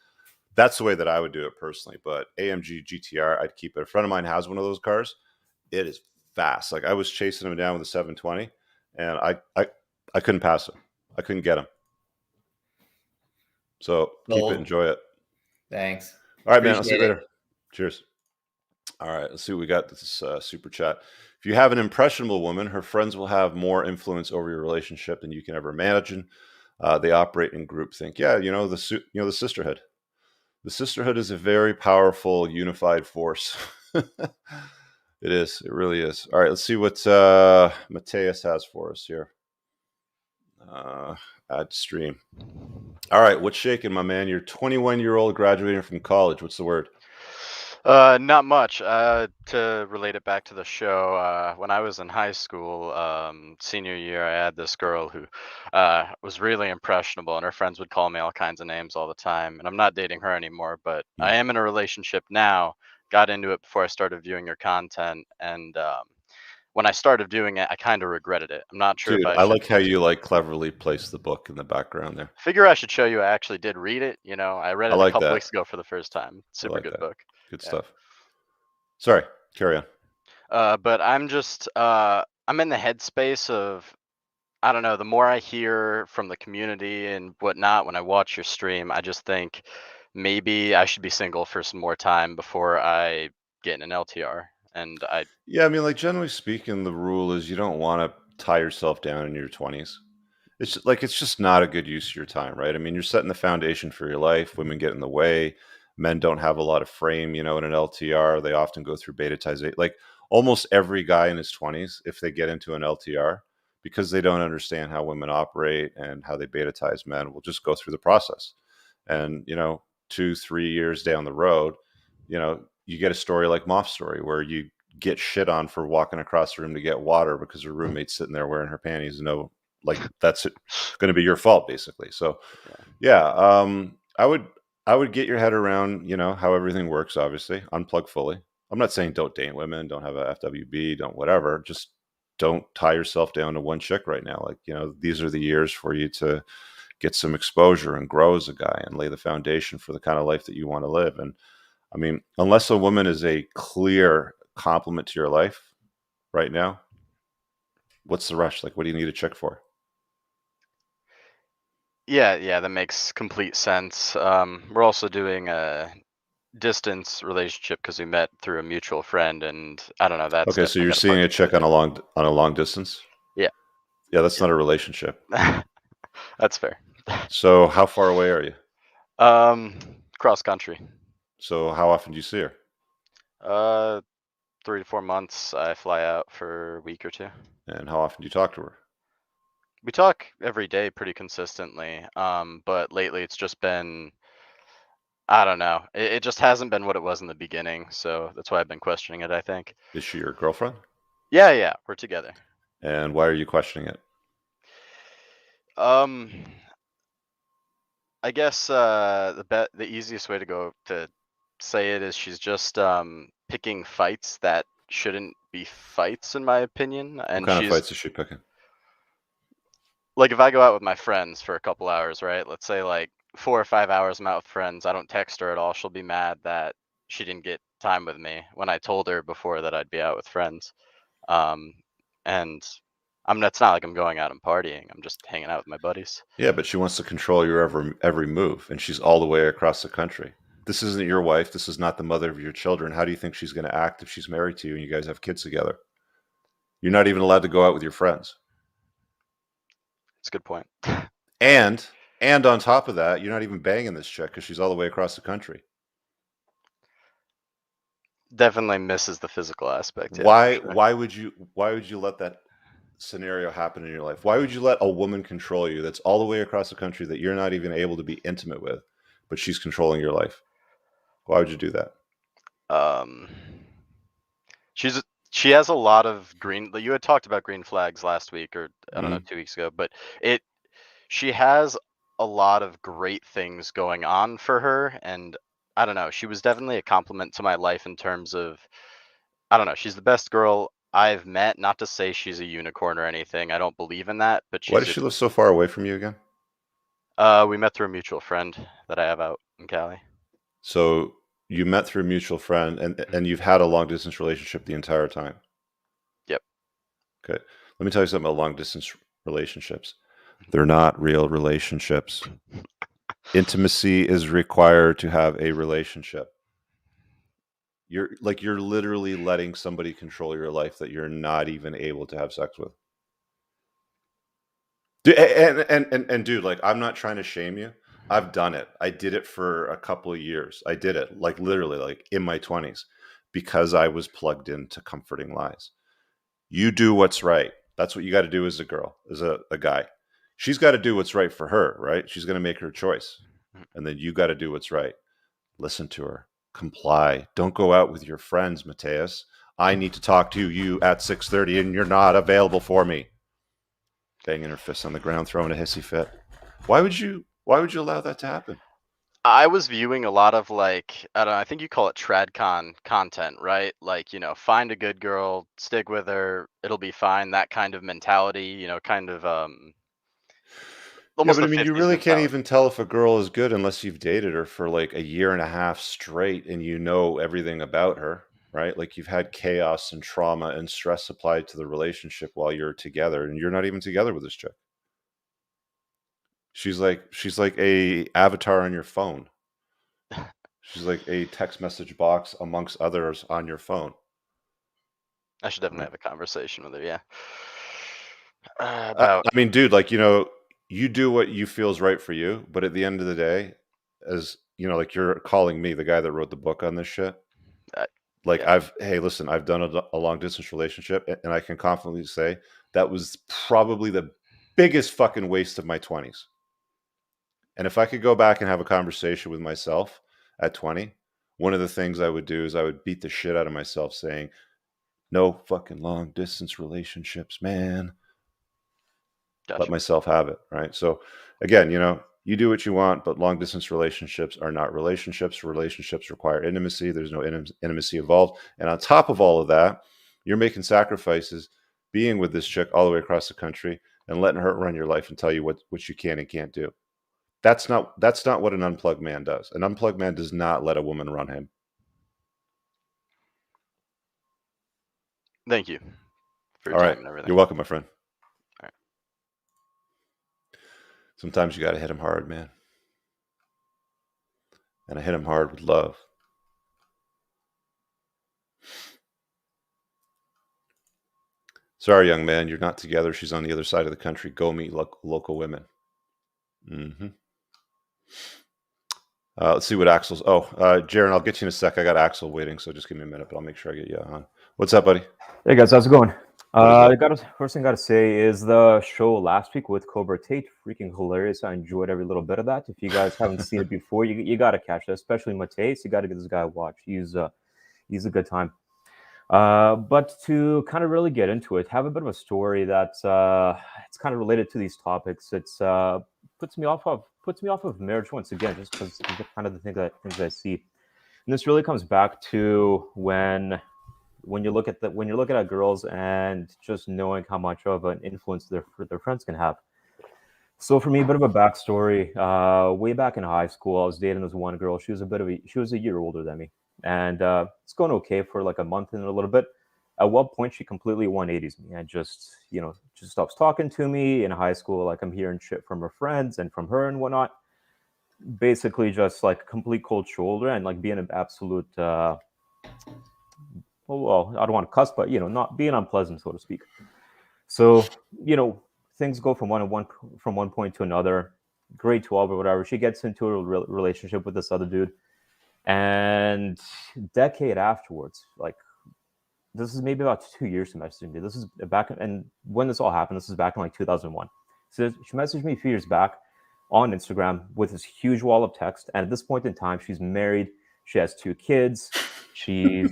That's the way that I would do it personally. But AMG GTR, I'd keep it. A friend of mine has one of those cars. It is fast. Like I was chasing him down with a 720, and I couldn't pass him. I couldn't get him. So keep it, enjoy it. Thanks. All right, man. I'll see you later. Cheers. All right, let's see what we got. This super chat. If you have an impressionable woman, her friends will have more influence over your relationship than you can ever imagine. They operate in groupthink. Yeah, the sisterhood. The sisterhood is a very powerful, unified force. It is. It really is. All right, let's see what Mateus has for us here. Add stream. All right, what's shaking, my man? You're 21-year-old graduating from college. What's the word? Not much. To relate it back to the show, when I was in high school, senior year, I had this girl who was really impressionable, and her friends would call me all kinds of names all the time. And I'm not dating her anymore, but I am in a relationship now. Got into it before I started viewing her content, and when I started doing it, I kind of regretted it. I'm not sure Dude, if I like how you like cleverly placed the book in the background there. Figure I should show you. I actually did read it. I read it a couple weeks ago for the first time. Super good book. Good stuff. Sorry, carry on. But I'm just I'm in the headspace of, I don't know, the more I hear from the community and whatnot when I watch your stream, I just think maybe I should be single for some more time before I get in an LTR. And yeah, I mean, like generally speaking, the rule is you don't want to tie yourself down in your 20s. It's just not a good use of your time, right? I mean, you're setting the foundation for your life. Women get in the way. Men don't have a lot of frame, in an LTR. They often go through beta-tization. Like almost every guy in his 20s, if they get into an LTR, because they don't understand how women operate and how they beta-tize men, will just go through the process. And, 2-3 years down the road, you get a story like Moff's story where you get shit on for walking across the room to get water because her roommate's sitting there wearing her panties. That's going to be your fault, basically. So, I would get your head around, how everything works. Obviously, unplug fully. I'm not saying don't date women, don't have a FWB, don't whatever. Just don't tie yourself down to one chick right now. These are the years for you to get some exposure and grow as a guy and lay the foundation for the kind of life that you want to live. And I mean, unless a woman is a clear complement to your life right now, what's the rush? What do you need a chick for? Yeah, that makes complete sense. We're also doing a distance relationship because we met through a mutual friend, and I don't know. That's okay. So you're seeing a chick on a long distance. Yeah. Yeah, that's not a relationship. That's fair. So how far away are you? Cross country. So how often do you see her? 3 to 4 months. I fly out for a week or two. And how often do you talk to her? We talk every day pretty consistently. But lately it's just been, I don't know. It just hasn't been what it was in the beginning. So that's why I've been questioning it, I think. Is she your girlfriend? Yeah, we're together. And why are you questioning it? I guess the easiest way to go to say it is she's just picking fights that shouldn't be fights, in my opinion. And what kind of fights is she picking? Like if I go out with my friends for a couple hours, right? Let's say 4 or 5 hours I'm out with friends. I don't text her at all. She'll be mad that she didn't get time with me when I told her before that I'd be out with friends. And it's not like I'm going out and partying. I'm just hanging out with my buddies. Yeah, but she wants to control your every move, and she's all the way across the country. This isn't your wife. This is not the mother of your children. How do you think she's going to act if she's married to you and you guys have kids together? You're not even allowed to go out with your friends. That's a good point. And on top of that, you're not even banging this chick because she's all the way across the country. Definitely misses the physical aspect. Yeah, why would you let that scenario happen in your life, why would you let a woman control you that's all the way across the country that you're not even able to be intimate with, but she's controlling your life? Why would you do that? She has a lot of green. You had talked about green flags last week, or I don't know, 2 weeks ago, but she has a lot of great things going on for her, and I don't know. She was definitely a compliment to my life in terms of, I don't know. She's the best girl I've met. Not to say she's a unicorn or anything. I don't believe in that, but Why does she live so far away from you again? We met through a mutual friend that I have out in Cali. So you met through a mutual friend, and you've had a long distance relationship the entire time. Yep. Okay. Let me tell you something about long distance relationships. They're not real relationships. Intimacy is required to have a relationship. You're literally letting somebody control your life that you're not even able to have sex with. And dude, like, I'm not trying to shame you. I've done it. I did it for a couple of years. I did it like literally like in my 20s because I was plugged into comforting lies. You do what's right. That's what you got to do as a girl, as a guy. She's got to do what's right for her, right? She's going to make her choice. And then you got to do what's right. Listen to her. Comply. Don't go out with your friends, Mateus. I need to talk to you at 6:30 and you're not available for me. Banging her fists on the ground, throwing a hissy fit. Why would you allow that to happen? I was viewing a lot of, like, I don't know, I think you call it tradcon content, right? Like, find a good girl, stick with her, it'll be fine. That kind of mentality, kind of Yeah, almost but a I mean, you 50s really can't mentality. even tell if a girl is good unless you've dated her for like a year and a half straight and you know everything about her, right? Like you've had chaos and trauma and stress applied to the relationship while you're together, and you're not even together with this chick. She's like a avatar on your phone. She's like a text message box amongst others on your phone. I should definitely Right? have a conversation with her, yeah. I mean, dude, like, you do what you feel is right for you, but at the end of the day, as like you're calling me the guy that wrote the book on this shit. Like yeah. hey, listen, I've done a long distance relationship, and I can confidently say that was probably the biggest fucking waste of my 20s. And if I could go back and have a conversation with myself at 20, one of the things I would do is I would beat the shit out of myself saying, no fucking long distance relationships, man. Gotcha. Let myself have it, right? So again, you do what you want, but long distance relationships are not relationships. Relationships require intimacy. There's no intimacy involved. And on top of all of that, you're making sacrifices being with this chick all the way across the country and letting her run your life and tell you what you can and can't do. That's not what an unplugged man does. An unplugged man does not let a woman run him. Thank you for your All time right. and everything. You're welcome, my friend. All right. Sometimes you got to hit him hard, man. And I hit him hard with love. Sorry, young man, you're not together. She's on the other side of the country. Go meet local women. Mm-hmm. Let's see what Axel's. Jaron, I'll get you in a sec. I got Axel waiting, so just give me a minute, but I'll make sure I get you on. What's up, buddy? Hey guys, how's it going? First thing I gotta say is the show last week with Cobra Tate, freaking hilarious. I enjoyed every little bit of that. If you guys haven't seen it before, you gotta catch it, especially Mateus. You gotta give this guy a watch. He's a good time. But to kind of really get into it, have a bit of a story that's it's kind of related to these topics. It's puts me off of marriage once again, just because kind of the things I see. And this really comes back to when you're looking at girls and just knowing how much of an influence their friends can have. So for me, a bit of a backstory. Way back in high school, I was dating this one girl. She was a year older than me, and it's going okay for like a month and a little bit. At one point, she completely 180s me and just stops talking to me. In high school, like I'm hearing shit from her friends and from her and whatnot. Basically, just like complete cold shoulder and like being an absolute. Well, I don't want to cuss, but not being unpleasant, so to speak. So things go from one point to another. Grade 12 or whatever, she gets into a relationship with this other dude, and decade afterwards, like this is maybe about 2 years she messaged me. This is back, and when this all happened, this is back in like 2001. So she messaged me a few years back on Instagram with this huge wall of text. And at this point in time, she's married. She has 2 kids. She's,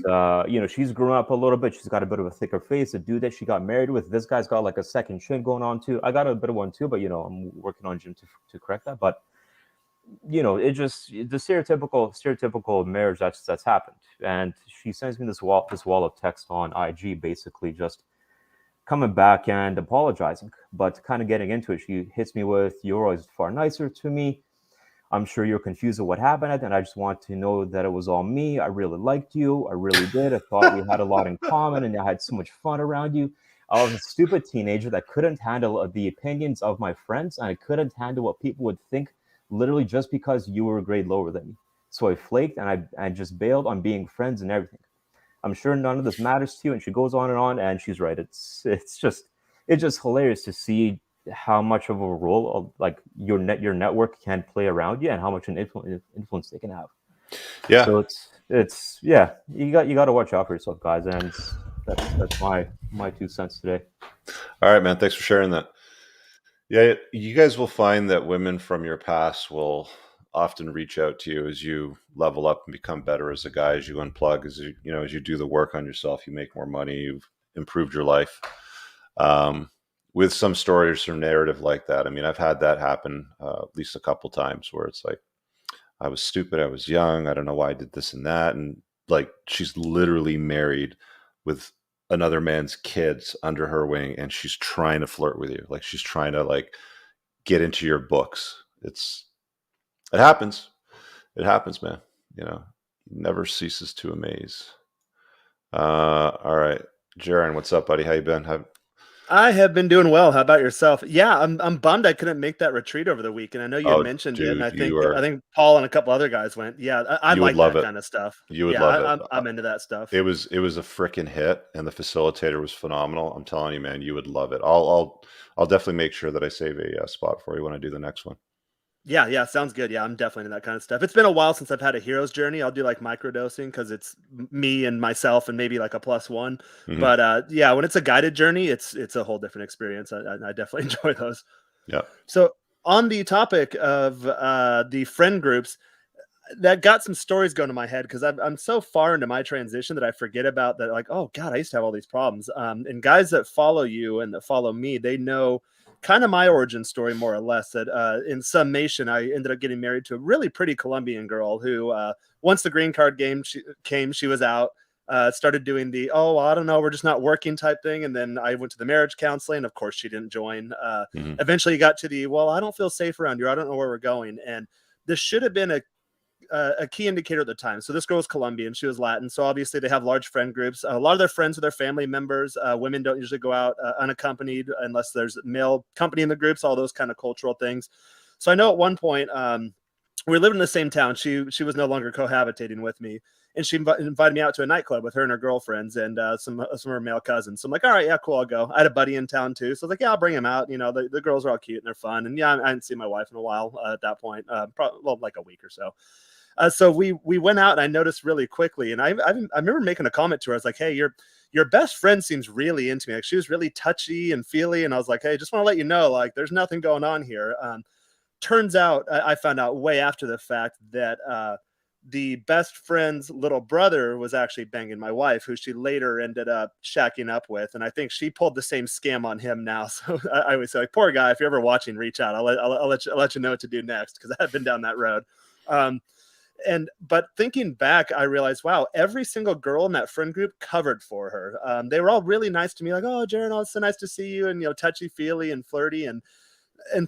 she's grown up a little bit. She's got a bit of a thicker face. The dude that she got married with, this guy's got like a second chin going on too. I got a bit of one too, but I'm working on gym to correct that. But it just the stereotypical marriage that's happened. And she sends me this wall of text on IG, basically just coming back and apologizing, but kind of getting into it. She hits me with, "You're always far nicer to me. I'm sure you're confused at what happened, and I just want to know that it was all me. I really liked you. I really did. I thought we had a lot in common, and I had so much fun around you. I was a stupid teenager that couldn't handle the opinions of my friends, and I couldn't handle what people would think, literally just because you were a grade lower than me. So I flaked, and I just bailed on being friends and everything. I'm sure none of this matters to you." And she goes on, and she's right. It's just hilarious to see how much of a role like your network can play around you, and how much an influence they can have. Yeah. So it's you got to watch out for yourself, guys, and that's my 2 cents today. All right, man. Thanks for sharing that. Yeah, you guys will find that women from your past will often reach out to you as you level up and become better as a guy, as you unplug, as you do the work on yourself, you make more money, you've improved your life. With some stories or narrative like that, I mean, I've had that happen at least a couple times, where it's like, I was stupid, I was young, I don't know why I did this and that, and like, she's literally married with another man's kids under her wing, and she's trying to flirt with you, like she's trying to like get into your books. It happens, man. Never ceases to amaze. All right, Jaron, what's up, buddy? How you been? I have been doing well. How about yourself? Yeah, I'm bummed I couldn't make that retreat over the weekend. I know you had mentioned it, and I think Paul and a couple other guys went. Yeah, I like that kind of stuff. You would love it. I'm into that stuff. It was a freaking hit, and the facilitator was phenomenal. I'm telling you, man, you would love it. I'll definitely make sure that I save a spot for you when I do the next one. Yeah, sounds good. Yeah, I'm definitely into that kind of stuff. It's been a while since I've had a hero's journey. I'll do like microdosing because it's me and myself and maybe like a +1. Mm-hmm. But yeah, when it's a guided journey, it's a whole different experience. I definitely enjoy those. Yeah. So on the topic of the friend groups, that got some stories going in my head because I'm so far into my transition that I forget about that. Like, oh God, I used to have all these problems. And guys that follow you and that follow me, they know kind of my origin story, more or less, that in summation, I ended up getting married to a really pretty Colombian girl who, once the green card game she was out, started doing the, I don't know, we're just not working type thing. And then I went to the marriage counseling. Of course, she didn't join. Eventually got to the, I don't feel safe around you. I don't know where we're going. And this should have been a key indicator at the time. So this girl was Colombian, she was Latin. So obviously they have large friend groups. A lot of their friends are their family members. Women don't usually go out unaccompanied unless there's male company in the groups, all those kind of cultural things. So I know at one point we lived in the same town. She was no longer cohabitating with me. And she invited me out to a nightclub with her and her girlfriends and some of her male cousins. So I'm like, all right, yeah, cool, I'll go. I had a buddy in town too. So I was like, yeah, I'll bring him out. The girls are all cute and they're fun. And yeah, I hadn't seen my wife in a while at that point, probably like a week or so. So we went out, and I noticed really quickly, and I remember making a comment to her. I was like, hey, your best friend seems really into me. Like, she was really touchy and feely, and I was like, hey, just want to let you know, like, there's nothing going on here. Turns out, I found out way after the fact that the best friend's little brother was actually banging my wife, who she later ended up shacking up with. And I think she pulled the same scam on him now. So I always say, like, poor guy, if you're ever watching, reach out. I'll let you know what to do next, because I've been down that road. But thinking back, I realized, wow, every single girl in that friend group covered for her. They were all really nice to me, like, oh, Jaron, it's so nice to see you, and touchy feely and flirty. And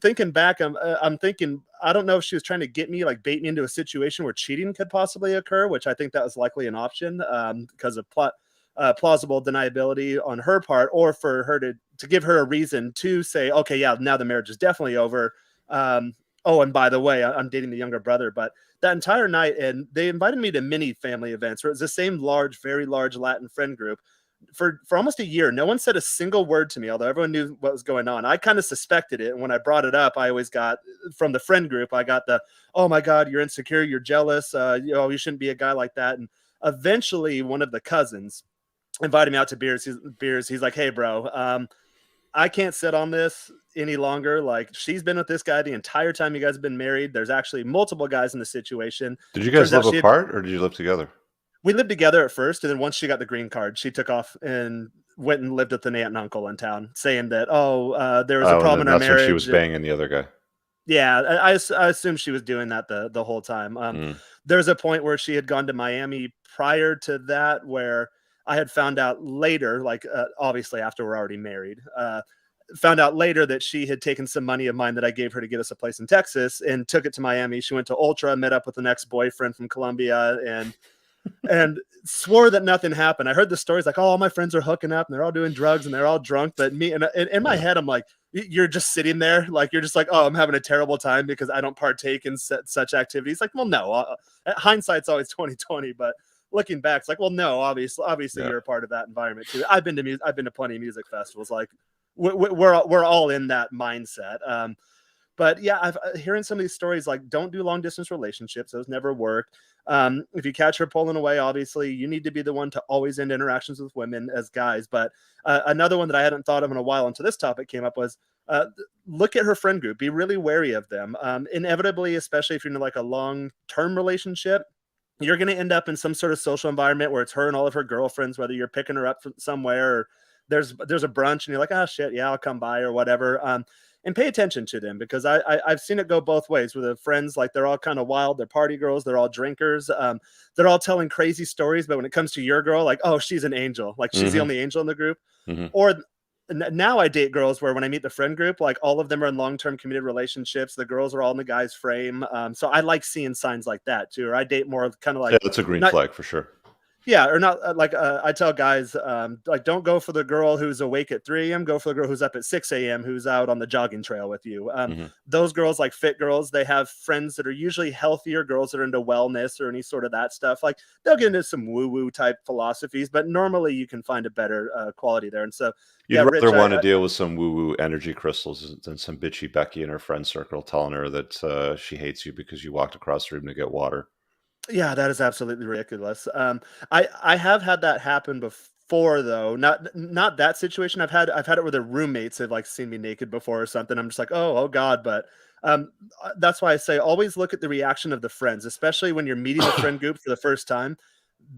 thinking back, I'm thinking, I don't know if she was trying to get me, like, bait me into a situation where cheating could possibly occur, which I think that was likely an option because of plausible deniability on her part, or for her to give her a reason to say, okay, yeah, now the marriage is definitely over. And by the way, I'm dating the younger brother. But that entire night, and they invited me to many family events where it was the same very large Latin friend group. For almost a year, no one said a single word to me, although everyone knew what was going on. I kind of suspected it. And when I brought it up, I always got, from the friend group, I got the, oh my God, you're insecure, you're jealous, you shouldn't be a guy like that. And eventually one of the cousins invited me out to beers. He's like, hey, bro, I can't sit on this any longer. Like, she's been with this guy the entire time you guys have been married. There's actually multiple guys in the situation. Did you guys live apart or did you live together? We lived together at first, and then once she got the green card, she took off and went and lived with an aunt and uncle in town, saying that, there was a problem in our marriage. When she was banging the other guy. Yeah, I assume she was doing that the whole time. There's a point where she had gone to Miami prior to that, where I had found out later, like obviously after we're already married, found out later that she had taken some money of mine that I gave her to get us a place in Texas and took it to Miami. She went to Ultra, met up with an ex-boyfriend from Colombia, and swore that nothing happened. I heard the stories like, oh, all my friends are hooking up and they're all doing drugs and they're all drunk. But me, and in my head, I'm like, you're just sitting there. Like, you're just like, oh, I'm having a terrible time because I don't partake in such activities. Like, well, no, hindsight's always 20/20, but looking back, it's like, well, no, obviously you're a part of that environment too. I've been to plenty of music festivals. Like we're all in that mindset. But yeah, hearing some of these stories, like, don't do long distance relationships. Those never work. If you catch her pulling away, obviously you need to be the one to always end interactions with women as guys. But another one that I hadn't thought of in a while until this topic came up was look at her friend group. Be really wary of them. Inevitably, especially if you're in like a long-term relationship, you're going to end up in some sort of social environment where it's her and all of her girlfriends, whether you're picking her up from somewhere or there's a brunch and you're like, oh shit, yeah, I'll come by or whatever. And pay attention to them, because I've seen it go both ways with the friends. Like, they're all kind of wild. They're party girls. They're all drinkers. They're all telling crazy stories. But when it comes to your girl, like, oh, she's an angel. Like, she's the only angel in the group. Or now I date girls where when I meet the friend group, like, all of them are in long-term committed relationships. The girls are all in the guy's frame. So I like seeing signs like that too. Or I date more kind of like, yeah, that's a green flag for sure. Yeah, or not I tell guys, like, don't go for the girl who's awake at 3 a.m. Go for the girl who's up at 6 a.m. who's out on the jogging trail with you. Those girls, like fit girls, they have friends that are usually healthier girls that are into wellness or any sort of that stuff. Like, they'll get into some woo-woo type philosophies, but normally you can find a better quality there. And so you'd rather want to deal with some woo-woo energy crystals than some bitchy Becky in her friend circle telling her that she hates you because you walked across the room to get water. Yeah, that is absolutely ridiculous. I have had that happen before, though. Not that situation. I've had it where their roommates have like seen me naked before or something. I'm just like, oh God. But that's why I say always look at the reaction of the friends, especially when you're meeting the friend group for the first time.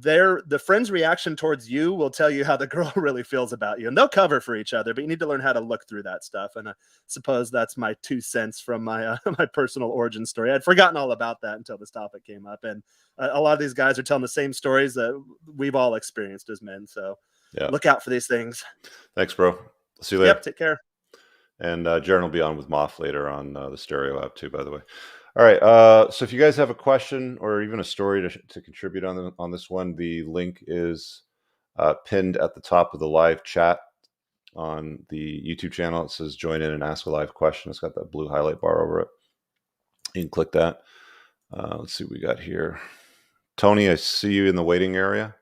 The friend's reaction towards you will tell you how the girl really feels about you, and they'll cover for each other, but you need to learn how to look through that stuff. And I suppose that's my 2 cents from my my personal origin story. I'd forgotten all about that until this topic came up, and a lot of these guys are telling the same stories that we've all experienced as men. So look out for these things. Thanks, bro. See you later. Yep, take care. And Jaron will be on with Moff later on the Stereo app too, by the way. All right. So if you guys have a question or even a story to contribute on this one, the link is pinned at the top of the live chat on the YouTube channel. It says join in and ask a live question. It's got that blue highlight bar over it. You can click that. Let's see what we got here. Tony, I see you in the waiting area.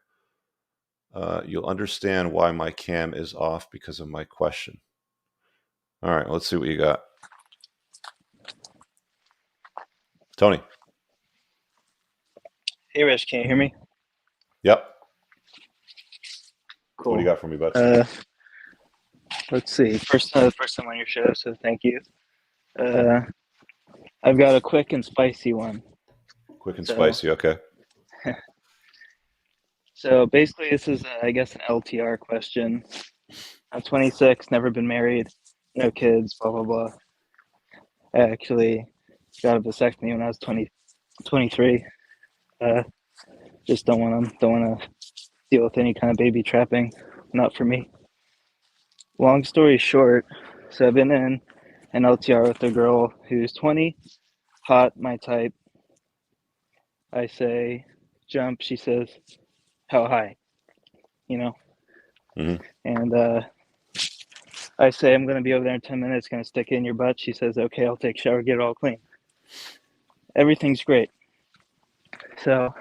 You'll understand why my cam is off because of my question. All right. Let's see what you got. Tony. Hey, Rich, can you hear me? Yep. Cool. What do you got for me, bud? Let's see. First time on your show, so thank you. I've got a quick and spicy one. Quick and spicy, okay. So basically, this is, I guess, an LTR question. I'm 26, never been married, no kids, blah, blah, blah. I actually got a vasectomy when I was 23. Just don't want to deal with any kind of baby trapping. Not for me. Long story short, so I've been in an LTR with a girl who's 20, hot, my type. I say, jump. She says, how high? You know? Mm-hmm. And I say, I'm going to be over there in 10 minutes, going to stick it in your butt. She says, okay, I'll take a shower, get it all clean. Everything's great. So,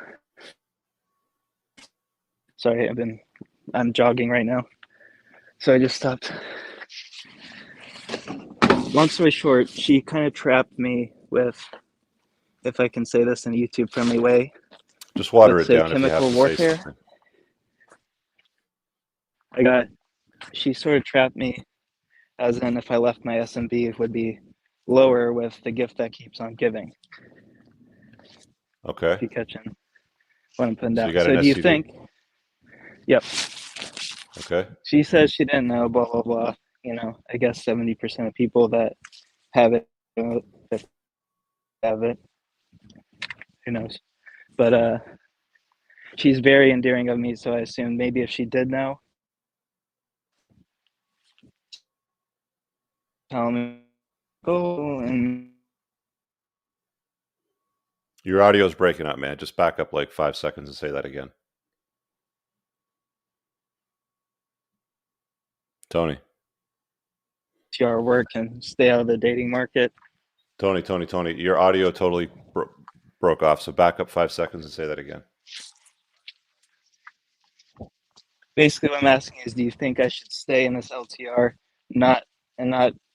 sorry, I'm jogging right now. So I just stopped. Long story short, she kind of trapped me with, if I can say this in a YouTube friendly way, just water let's it say down. chemical if you have to warfare. say something. She sort of trapped me, as in if I left my SMB, it would be lower with the gift that keeps on giving. Okay. If you catching what I'm putting So down. you got So an do you STD. think? Yep. Okay. She says she didn't know, blah, blah, blah. I guess 70% of people that have it, that have it. Who knows? But she's very endearing of me, so I assume maybe if she did know, tell me, go and. Your audio's breaking up, man. Just back up like 5 seconds and say that again. Tony. Our work and stay out of the dating market. Tony. Your audio totally broke off. So back up 5 seconds and say that again. Basically, what I'm asking is, do you think I should stay in this LTR, not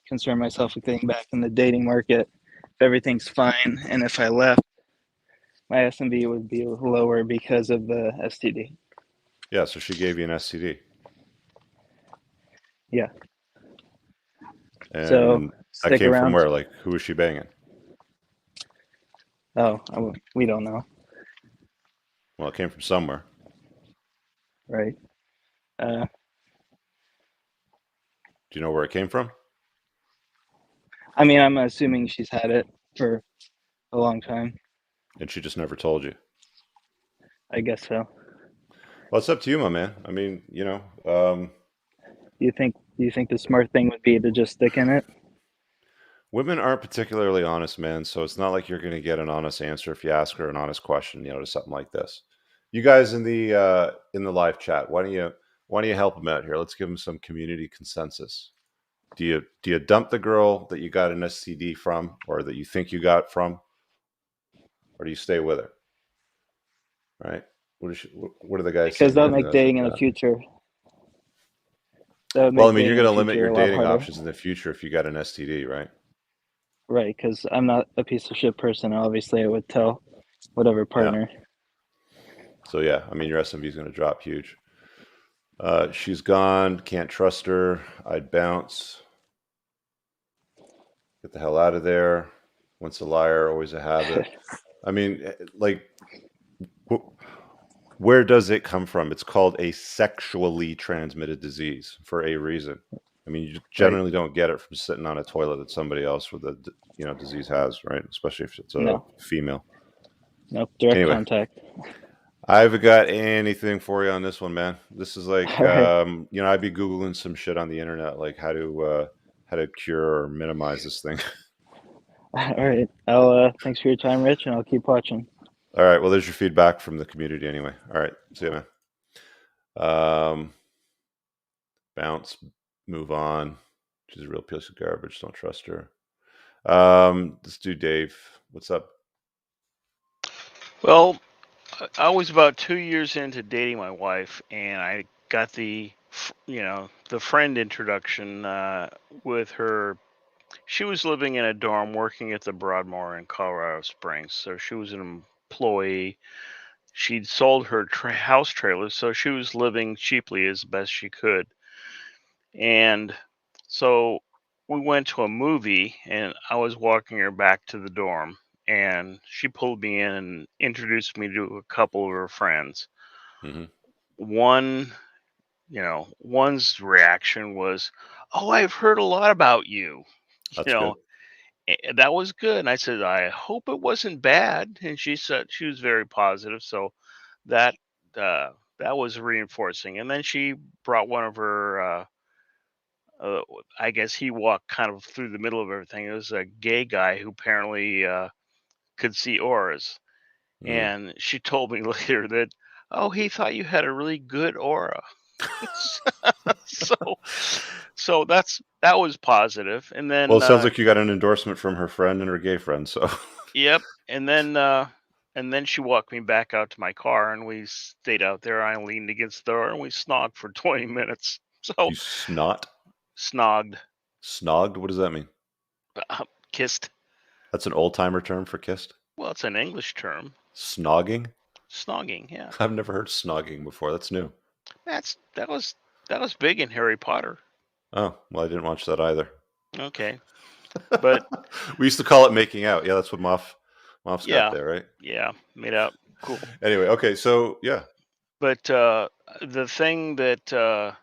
concern myself with getting back in the dating market if everything's fine, and if I left, my SMB would be lower because of the STD? Yeah, so she gave you an STD. Yeah. And so that came from where? Like, who was she banging? Oh, we don't know. Well, it came from somewhere. Right. Do you know where it came from? I mean, I'm assuming she's had it for a long time. And she just never told you? I guess so. Well, it's up to you, my man. I mean, Do you think the smart thing would be to just stick in it? Women aren't particularly honest, man. So it's not like you're going to get an honest answer if you ask her an honest question, to something like this. You guys in the live chat, why don't you help them out here? Let's give them some community consensus. Do you dump the girl that you got an STD from, or that you think you got from, or do you stay with her? Right? What are the guys saying? Because that'll make dating in the future. Well, I mean, you're going to limit your dating options in the future if you got an STD, right? Right, because I'm not a piece of shit person. Obviously, I would tell whatever partner. Yeah. So yeah, I mean, your SMV is going to drop huge. She's gone. Can't trust her. I'd bounce. Get the hell out of there. Once a liar, always a habit. I mean, like, where does it come from? It's called a sexually transmitted disease for a reason. I mean, you generally don't get it from sitting on a toilet that somebody else with a disease has, right? Especially if it's a female. Nope, direct contact. I haven't got anything for you on this one, man. This is like, I'd be Googling some shit on the internet, like how to cure or minimize this thing. All right. I'll thanks for your time, Rich, and I'll keep watching. All right. Well, there's your feedback from the community anyway. All right. See you, man. Bounce, move on. She's a real piece of garbage. Don't trust her. Let's do Dave. What's up? Well, I was about 2 years into dating my wife, and I got the friend introduction with her. She was living in a dorm working at the Broadmoor in Colorado Springs, so she was an employee. She'd sold her house trailer, so she was living cheaply as best she could. And so we went to a movie, and I was walking her back to the dorm, and she pulled me in and introduced me to a couple of her friends. Mm-hmm. One's reaction was, "Oh, I've heard a lot about you." That's good. That was good. And I said, "I hope it wasn't bad." And she said she was very positive. So that was reinforcing. And then she brought one of her, I guess he walked kind of through the middle of everything. It was a gay guy who apparently could see auras. Mm. And she told me later that, "Oh, he thought you had a really good aura." so that was positive. And then, well, it sounds like you got an endorsement from her friend and her gay friend. So yep. And then she walked me back out to my car, and we stayed out there. I leaned against the door, and we snogged for 20 minutes. So you snogged. Snogged. What does that mean? Kissed. That's an old timer term for kissed. Well, it's an English term. Snogging. Snogging, yeah. I've never heard snogging before. That's new. That was That was big in Harry Potter. Oh, well, I didn't watch that either. Okay. But we used to call it making out. Yeah, that's what Moff's got there, right? Yeah, made out. Cool. Anyway, okay, so yeah. But the thing that I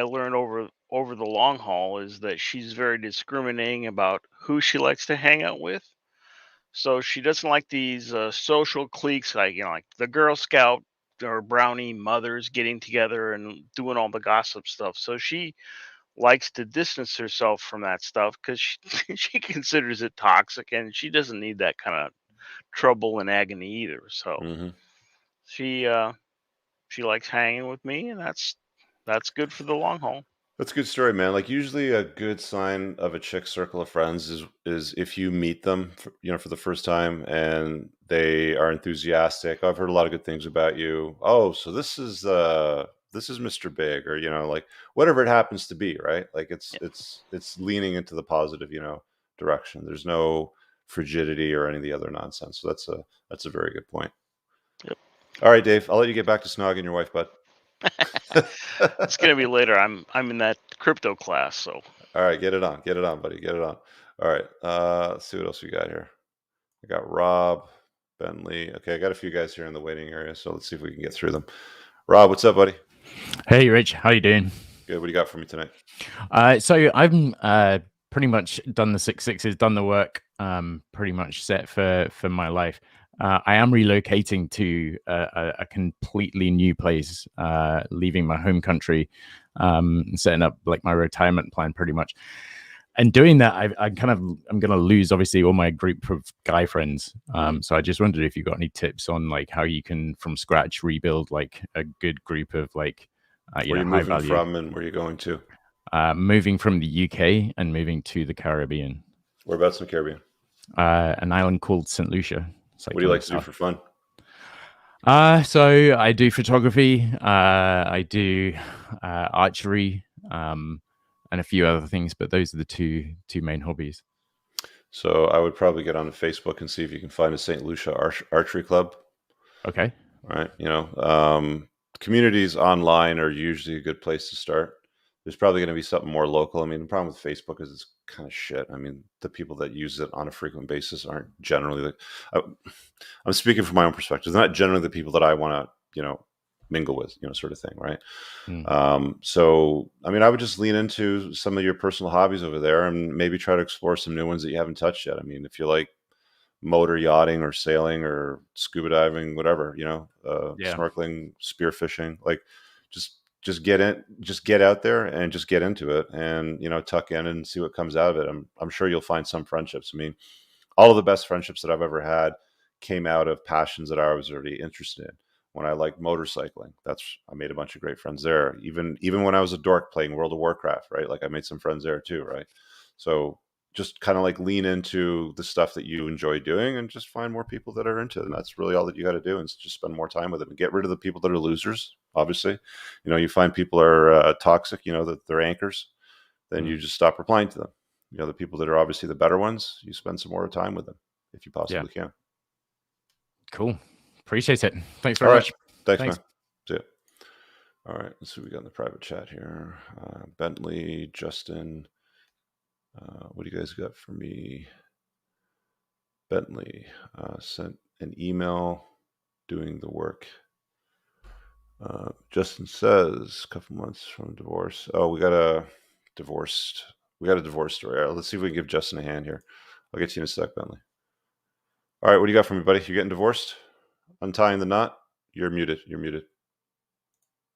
learned over the long haul is that she's very discriminating about who she likes to hang out with. So she doesn't like these social cliques, like like the Girl Scout or Brownie mothers getting together and doing all the gossip stuff. So she likes to distance herself from that stuff because she considers it toxic, and she doesn't need that kind of trouble and agony either. So she likes hanging with me, and that's good for the long haul. That's a good story, man. Like usually a good sign of a chick circle of friends is if you meet them, for the first time and they are enthusiastic. I've heard a lot of good things about you. Oh, so this is Mr. Big, or like whatever it happens to be, right? Like it's leaning into the positive, direction. There's no frigidity or any of the other nonsense. So that's a very good point. Yep. All right, Dave, I'll let you get back to snogging your wife, bud. It's gonna be later. I'm in that crypto class, so. All right, get it on, buddy, get it on. All right, let's see what else we got here. I got Rob, Bentley. Okay, I got a few guys here in the waiting area, so let's see if we can get through them. Rob, what's up, buddy? Hey, Rich, how you doing? Good. What do you got for me tonight? So I've pretty much done the 6/6s, done the work, pretty much set for my life. I am relocating to a completely new place, leaving my home country, setting up like my retirement plan pretty much. And doing that, I'm going to lose obviously all my group of guy friends. So I just wondered if you got any tips on like how you can from scratch rebuild like a good group of like, where are you moving from and where are you going to? Moving from the UK and moving to the Caribbean. Whereabouts in the Caribbean? An island called St. Lucia. What do you like to do for fun? So I do photography, I do archery, and a few other things, but those are the two main hobbies. So I would probably get on Facebook and see if you can find a St. Lucia archery club. Okay. All right. Communities online are usually a good place to start. There's probably going to be something more local. I mean, the problem with Facebook is it's kind of shit. I mean, the people that use it on a frequent basis aren't generally I'm speaking from my own perspective. They're not generally the people that I want to, mingle with, sort of thing. Right. So, I mean, I would just lean into some of your personal hobbies over there and maybe try to explore some new ones that you haven't touched yet. I mean, if you like motor yachting or sailing or scuba diving, whatever, snorkeling, spearfishing, like just get out there and just get into it and, tuck in and see what comes out of it. I'm sure you'll find some friendships. I mean, all of the best friendships that I've ever had came out of passions that I was already interested in. When I liked motorcycling, I made a bunch of great friends there. Even when I was a dork playing World of Warcraft, right? Like I made some friends there too, right? So just kind of like lean into the stuff that you enjoy doing and just find more people that are into it. And that's really all that you got to do, and just spend more time with them and get rid of the people that are losers. Obviously, you find people are toxic, that they're anchors, then you just stop replying to them. The people that are obviously the better ones, you spend some more time with them if you possibly can. Cool. Appreciate it. Thanks very much. Thanks, man. See ya. All right. Let's see what we got in the private chat here. Bentley, Justin. What do you guys got for me? Bentley sent an email doing the work. Justin says, a couple months from divorce. Oh, we got a divorce story. All right, let's see if we can give Justin a hand here. I'll get to you in a sec, Bentley. All right, what do you got for me, buddy? You're getting divorced? Untying the knot? You're muted.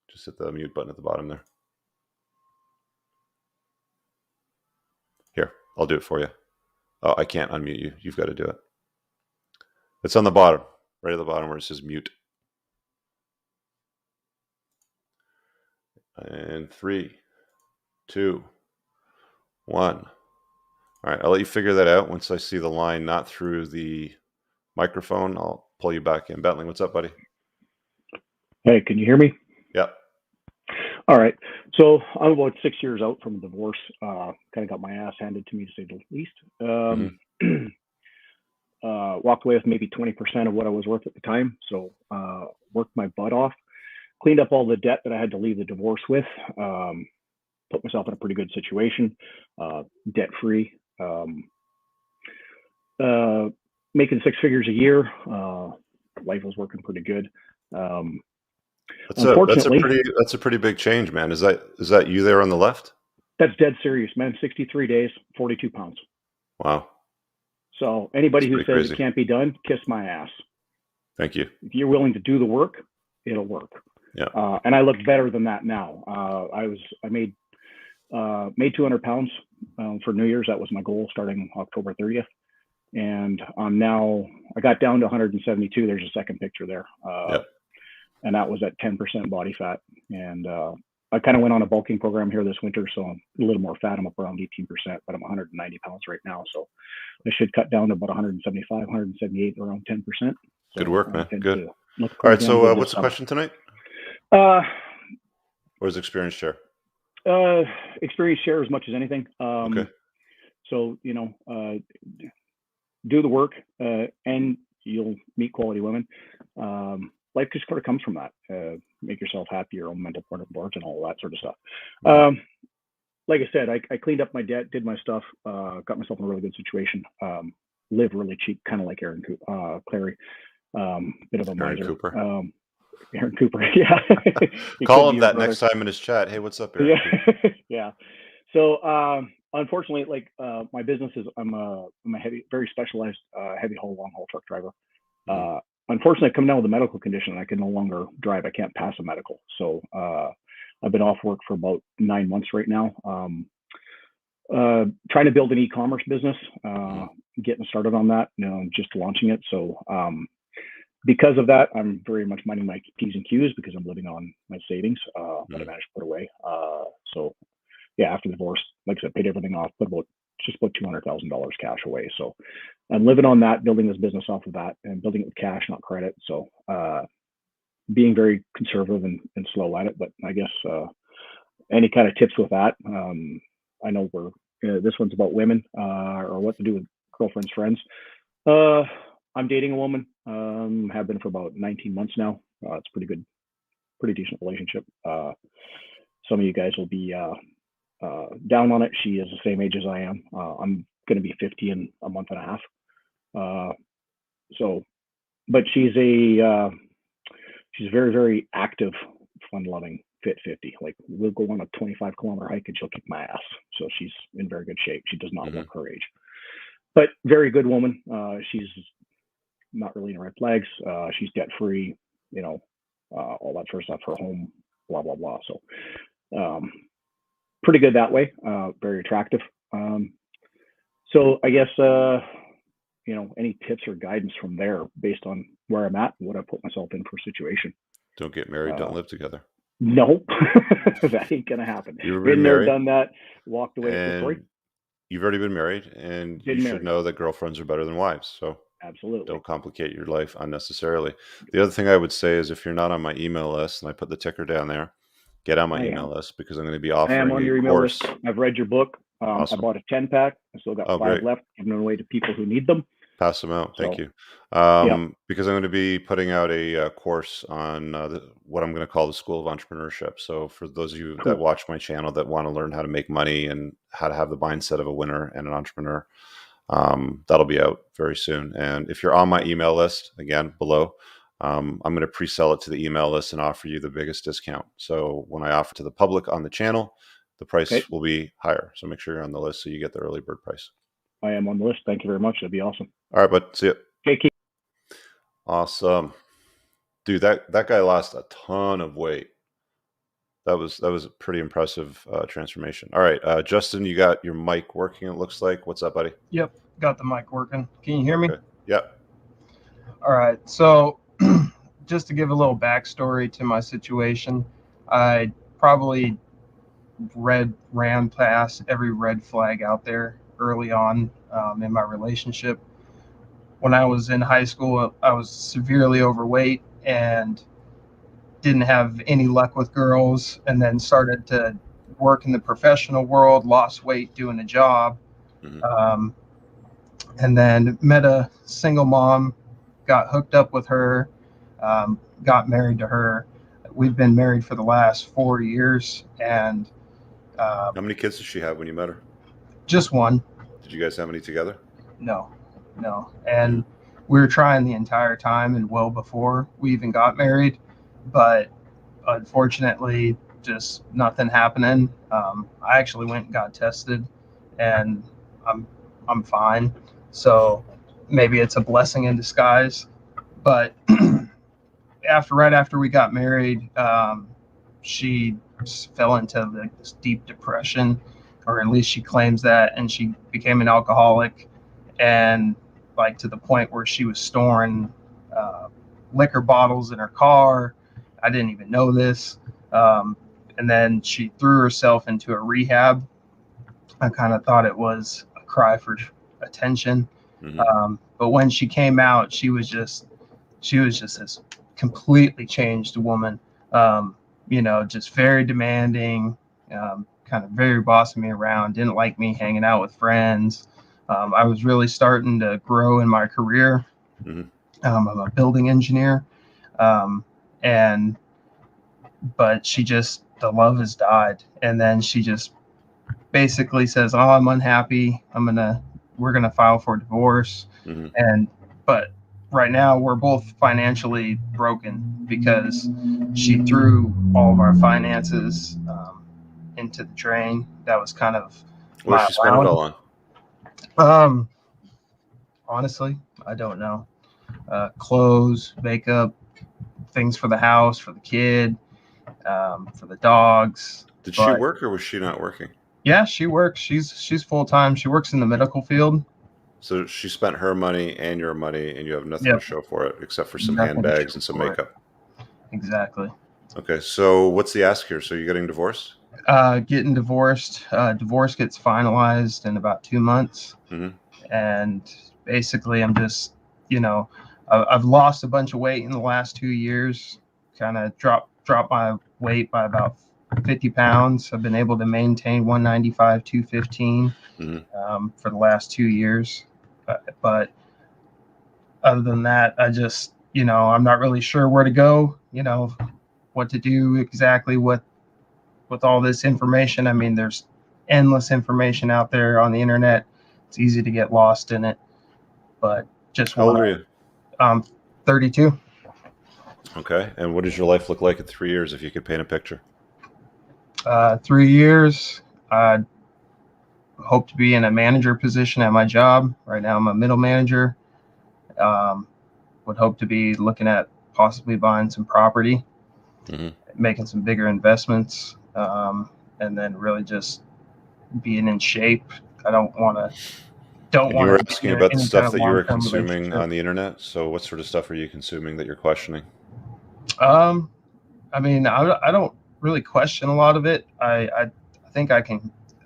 Just hit the mute button at the bottom there. Here, I'll do it for you. Oh, I can't unmute you. You've got to do it. It's on the bottom, right at the bottom where it says mute. And 3, 2, 1. All right, I'll let you figure that out. Once I see the line not through the microphone, I'll pull you back in. Bentley, what's up, buddy? Hey, can you hear me? Yep. All right. So I'm about 6 years out from a divorce. Kind of got my ass handed to me, to say the least. Walked away with maybe 20% of what I was worth at the time. So worked my butt off. cleaned up all the debt that I had to leave the divorce with. Put myself in a pretty good situation, debt free. Making 6 figures a year. Life was working pretty good. Unfortunately, that's a pretty big change, man. Is that you there on the left? That's dead serious, man. 63 days, 42 pounds. Wow. So anybody who says crazy. it can't be done, kiss my ass. Thank you. If you're willing to do the work, it'll work. Yeah. And I look better than that now. I made 200 pounds for New Year's. That was my goal starting October 30th. And I got down to 172. There's a second picture there. Yep. And that was at 10% body fat. And I kind of went on a bulking program here this winter, so I'm a little more fat. I'm up around 18%, but I'm 190 pounds right now. So I should cut down to about 175, 178, around 10%. So good work, man. Good. All All right. So what's the question tonight? Or is experience share? Experience share as much as anything. Okay. So, do the work and you'll meet quality women. Life just sort of comes from that. Make yourself happy, your own mental boards and all that sort of stuff. Mm-hmm. Like I said, I cleaned up my debt, did my stuff, got myself in a really good situation. Live really cheap, kind of like Aaron Clary. Bit of a Aaron miser. Cooper. Aaron Cooper, yeah. Call him that next time in his chat. Hey, what's up, Aaron? Yeah. Yeah. So unfortunately, like my business is, I'm a very specialized heavy haul, long haul truck driver. Unfortunately, I come down with a medical condition and I can no longer drive. I can't pass a medical. So I've been off work for about 9 months right now. Trying to build an e-commerce business, getting started on that, just launching it. So because of that, I'm very much minding my P's and Q's because I'm living on my savings that I managed to put away. So yeah, after the divorce, like I said, paid everything off, put just about $200,000 cash away. So I'm living on that, building this business off of that and building it with cash, not credit. So being very conservative and slow at it, but I guess any kind of tips with that. I know this one's about women or what to do with girlfriends, friends. I'm dating a woman, have been for about 19 months now. It's pretty good, pretty decent relationship. Some of you guys will be down on it. She is the same age as I am. I'm going to be 50 in a month and a half. But she's very, very active, fun-loving, fit 50. Like we'll go on a 25-kilometer hike and she'll kick my ass. So she's in very good shape. She does not look her age, but very good woman. She's not really in red flags. She's debt-free, all that sort of stuff. Her home, blah, blah, blah. So pretty good that way. Very attractive. So I guess, any tips or guidance from there based on where I'm at, what I put myself in for a situation. Don't get married. Don't live together. No, that ain't going to happen. You've Been there, married, done that, walked away. and you've already been married, and you should know that girlfriends are better than wives. So absolutely, don't complicate your life unnecessarily. The other thing I would say is if you're not on my email list, and I put the ticker down there, get on my email list because I'm going to be offering I am on your email list. I've read your book. Awesome. I bought a 10-pack. I still got 5 left, giving them away to people who need them. Pass them out. Thank you. Because I'm going to be putting out a course on what I'm going to call the School of Entrepreneurship. So for those of you that watch my channel that want to learn how to make money and how to have the mindset of a winner and an entrepreneur, that'll be out very soon. And if you're on my email list, again, below, I'm going to pre-sell it to the email list and offer you the biggest discount. So when I offer to the public on the channel, the price will be higher. So make sure you're on the list so you get the early bird price. I am on the list. Thank you very much. That'd be awesome. All right, bud. See you. Okay, Keith. Awesome. Dude, that guy lost a ton of weight. That was a pretty impressive transformation. All right, Justin, you got your mic working, it looks like. What's up, buddy? Yep, got the mic working. Can you hear me? Okay. Yep. All right, so just to give a little backstory to my situation, I probably ran past every red flag out there early on in my relationship. When I was in high school, I was severely overweight and didn't have any luck with girls, and then started to work in the professional world, lost weight doing a job, and then met a single mom, got hooked up with her, got married to her. we've been married for the last 4 years, and How many kids did she have when you met her? just one. Did you guys have any together? No. And we were trying the entire time and well before we even got married, but unfortunately, just nothing happening. I actually went and got tested, and I'm fine. So maybe it's a blessing in disguise. But right after we got married, she fell into this deep depression, or at least she claims that, and she became an alcoholic, and like to the point where she was storing liquor bottles in her car. I didn't even know this. And then she threw herself into a rehab. I kind of thought it was a cry for attention. But when she came out, she was just this completely changed woman. Just very demanding, kind of very bossing me around, didn't like me hanging out with friends. I was really starting to grow in my career. I'm a building engineer. But the love has died. And then she just basically says, "Oh, I'm unhappy. We're going to file for divorce." But right now we're both financially broken because she threw all of our finances into the drain. That was kind of what did she spend it all on? Honestly, I don't know. Clothes, makeup, things for the house, for the kid, for the dogs. Did she work, or was she not working? Yeah, she works. She's full time. She works in the medical field. So she spent her money and your money, and you have nothing to show for it except for some handbags and some makeup. Exactly. Okay, so what's the ask here? So you're getting divorced? Getting divorced. Divorce gets finalized in about 2 months. And basically I'm just, I've lost a bunch of weight in the last 2 years, kind of dropped my weight by about 50 pounds. I've been able to maintain 195, 215 for the last 2 years. But other than that, I just, I'm not really sure where to go, what to do exactly with all this information. I mean, there's endless information out there on the internet. It's easy to get lost in it, but just How old are you? 32. Okay. And what does your life look like in 3 years if you could paint a picture? 3 years, I hope to be in a manager position at my job. Right now I'm a middle manager. Would hope to be looking at possibly buying some property, making some bigger investments, and then really just being in shape. I don't want to. You were asking about the stuff that you were consuming on the internet. So what sort of stuff are you consuming that you're questioning? I mean, I don't really question a lot of it. I think I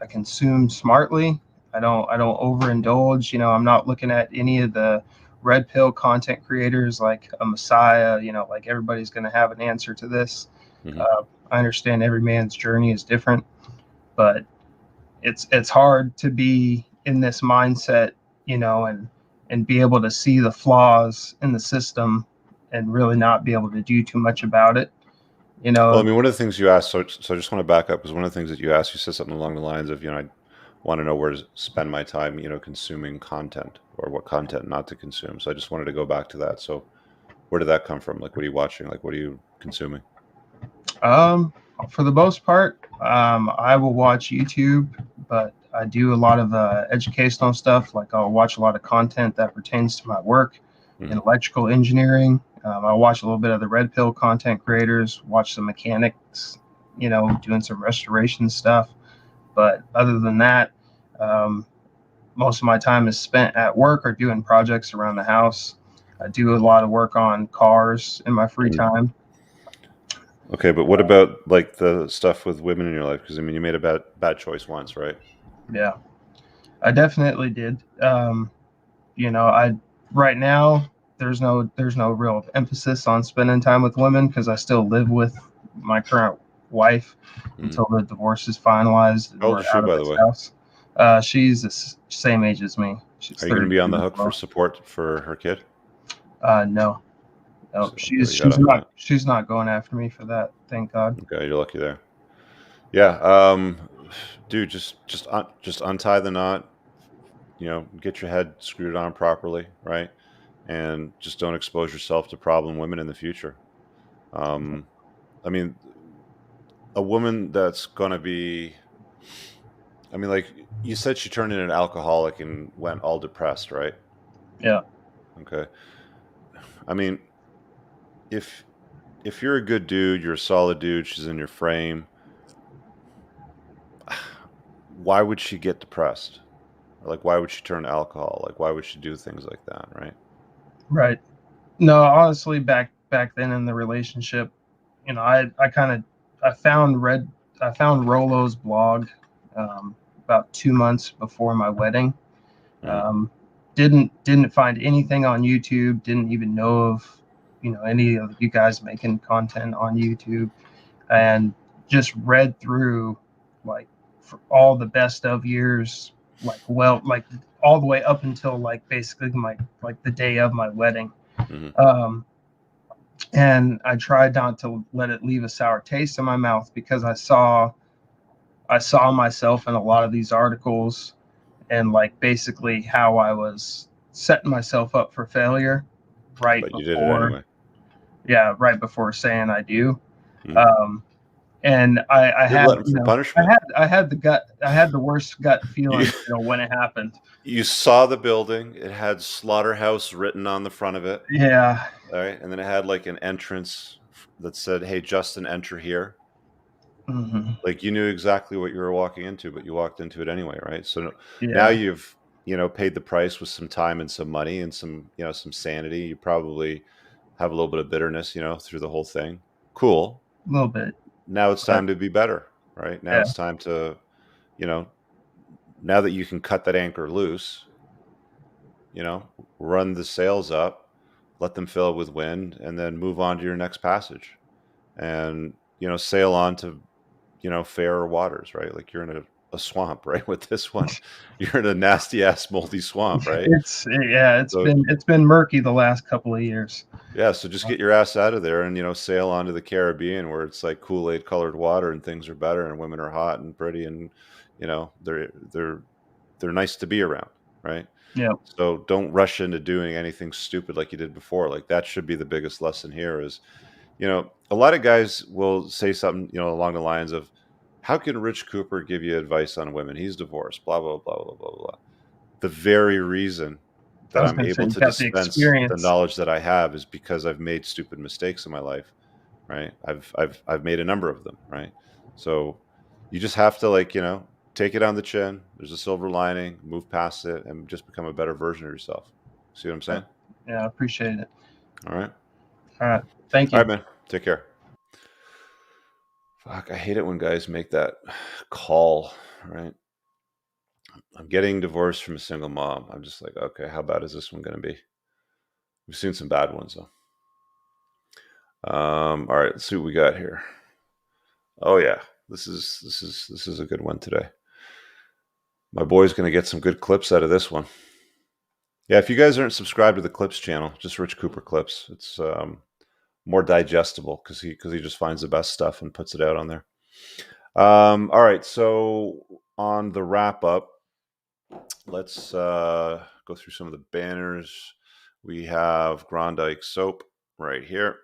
consume smartly. I don't overindulge. I'm not looking at any of the red pill content creators like a messiah. Like everybody's going to have an answer to this. I understand every man's journey is different, but it's hard to be in this mindset, and be able to see the flaws in the system and really not be able to do too much about it. Well, I mean, one of the things you asked, so I just want to back up, because one of the things that you asked, you said something along the lines of, I want to know where to spend my time, consuming content, or what content not to consume. So I just wanted to go back to that. So where did that come from? Like, what are you watching? Like, what are you consuming? For the most part, I will watch YouTube, but I do a lot of educational stuff. Like I'll watch a lot of content that pertains to my work in electrical engineering. I watch a little bit of the red pill content creators, watch some mechanics, doing some restoration stuff. But other than that, most of my time is spent at work or doing projects around the house. I do a lot of work on cars in my free time. Okay, but what about like the stuff with women in your life? Because I mean, you made a bad choice once, right? Yeah, I definitely did. Right now there's no real emphasis on spending time with women because I still live with my current wife until the divorce is finalized. How old is she, by the way? House. She's the same age as me. Are you going to be on the hook for support for her kid? No. Oh, So there she's you got on that. she's not going after me for that. Thank God. Okay, you're lucky there. Yeah, dude, just untie the knot. You know, get your head screwed on properly, right? And just don't expose yourself to problem women in the future. I mean, a woman that's going to be, I mean, like you said, she turned into an alcoholic and went all depressed, right? Yeah. Okay. I mean, if you're a good dude, you're a solid dude, she's in your frame, why would she get depressed? Like, why would she turn to alcohol? Like, why would she do things like that, right? Right. No, honestly, back then in the relationship, you know, I found Rolo's blog about 2 months before my wedding. Didn't find anything on YouTube. Didn't even know of, you know, any of you guys making content on YouTube, and just read through like for all the best of years, like all the way up until like basically the day of my wedding. And I tried not to let it leave a sour taste in my mouth because I saw myself in a lot of these articles, and like basically how I was setting myself up for failure right But you did it before anyway. right before saying I do. And I You're had, letting you for know, punishment. I had the worst gut feeling, you know, when it happened. You saw the building. It had slaughterhouse written on the front of it. Yeah. All right. And then it had like an entrance that said, "Hey, Justin, enter here." Mm-hmm. Like you knew exactly what you were walking into, but you walked into it anyway, right? So Yeah. now you've, you know, paid the price with some time and some money and some, you know, some sanity. You probably have a little bit of bitterness, you know, through the whole thing. Cool. A little bit. Now it's time to be better, right? Now Yeah. it's time to, you know, now that you can cut that anchor loose, you know, run the sails up, let them fill it with wind, and then move on to your next passage, and you know, sail on to, you know, fairer waters, right? Like you're in a swamp, right? With this one, you're in a nasty ass moldy swamp, right? It's been murky the last couple of years. Yeah, so just get your ass out of there and, you know, sail onto the Caribbean where it's like Kool-Aid colored water and things are better and women are hot and pretty and, you know, they're nice to be around, right? Yeah. So don't rush into doing anything stupid like you did before. Like that should be the biggest lesson here is, you know, a lot of guys will say something, you know, along the lines of, how can Rich Cooper give you advice on women? He's divorced, blah, blah, blah, blah, blah, blah. The very reason I that was I'm going to say, able you to got the dispense the experience. knowledge that I have is because I've made stupid mistakes in my life, right? I've made a number of them, right? So you just have to, like, you know, take it on the chin. There's a silver lining, move past it, and just become a better version of yourself. See what I'm saying? Yeah, I appreciate it. All right. All right. Thank you. All right, man. Take care. Fuck, I hate it when guys make that call, right? I'm getting divorced from a single mom. I'm just like, okay, how bad is this one going to be? We've seen some bad ones, though. All right, let's see what we got here. Oh yeah, this is a good one today. My boy's going to get some good clips out of this one. Yeah, if you guys aren't subscribed to the Clips channel, just Rich Cooper Clips. It's more digestible because he just finds the best stuff and puts it out on there. All right, so on the wrap up, let's go through some of the banners. We have Grondike soap right here,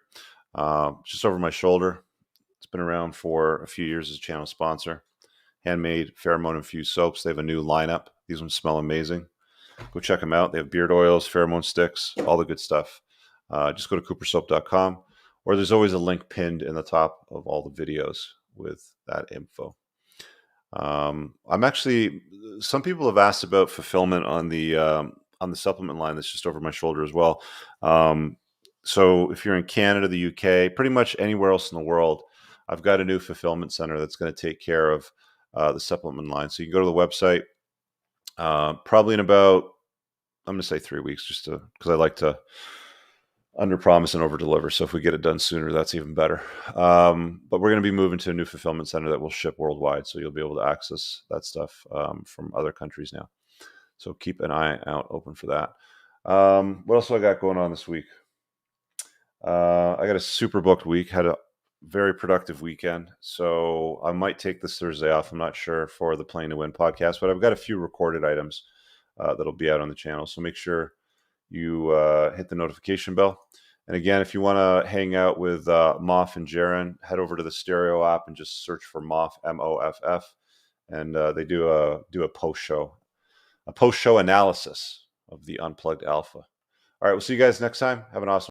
just over my shoulder. It's been around for a few years as a channel sponsor. Handmade pheromone infused soaps. They have a new lineup. These ones smell amazing. Go check them out. They have beard oils, pheromone sticks, all the good stuff. Just go to coopersoap.com, or there's always a link pinned in the top of all the videos with that info. I'm actually, some people have asked about fulfillment on the supplement line that's just over my shoulder as well. So if you're in Canada, the UK, pretty much anywhere else in the world, I've got a new fulfillment center that's going to take care of the supplement line. So you can go to the website probably in about, I'm going to say 3 weeks, just to, because I like to under promise and over deliver. So if we get it done sooner, that's even better. But we're going to be moving to a new fulfillment center that will ship worldwide. So you'll be able to access that stuff from other countries now. So keep an eye out open for that. What else do I got going on this week? I got a super booked week. Had a very productive weekend, so I might take this Thursday off. I'm not sure for the Playing to Win podcast, but I've got a few recorded items that'll be out on the channel. So make sure you hit the notification bell. And again, if you want to hang out with Moff and Jaron, head over to the Stereo app and just search for Moff, M-O-F-F, and they do a post show analysis of the Unplugged Alpha. All right, we'll see you guys next time. Have an awesome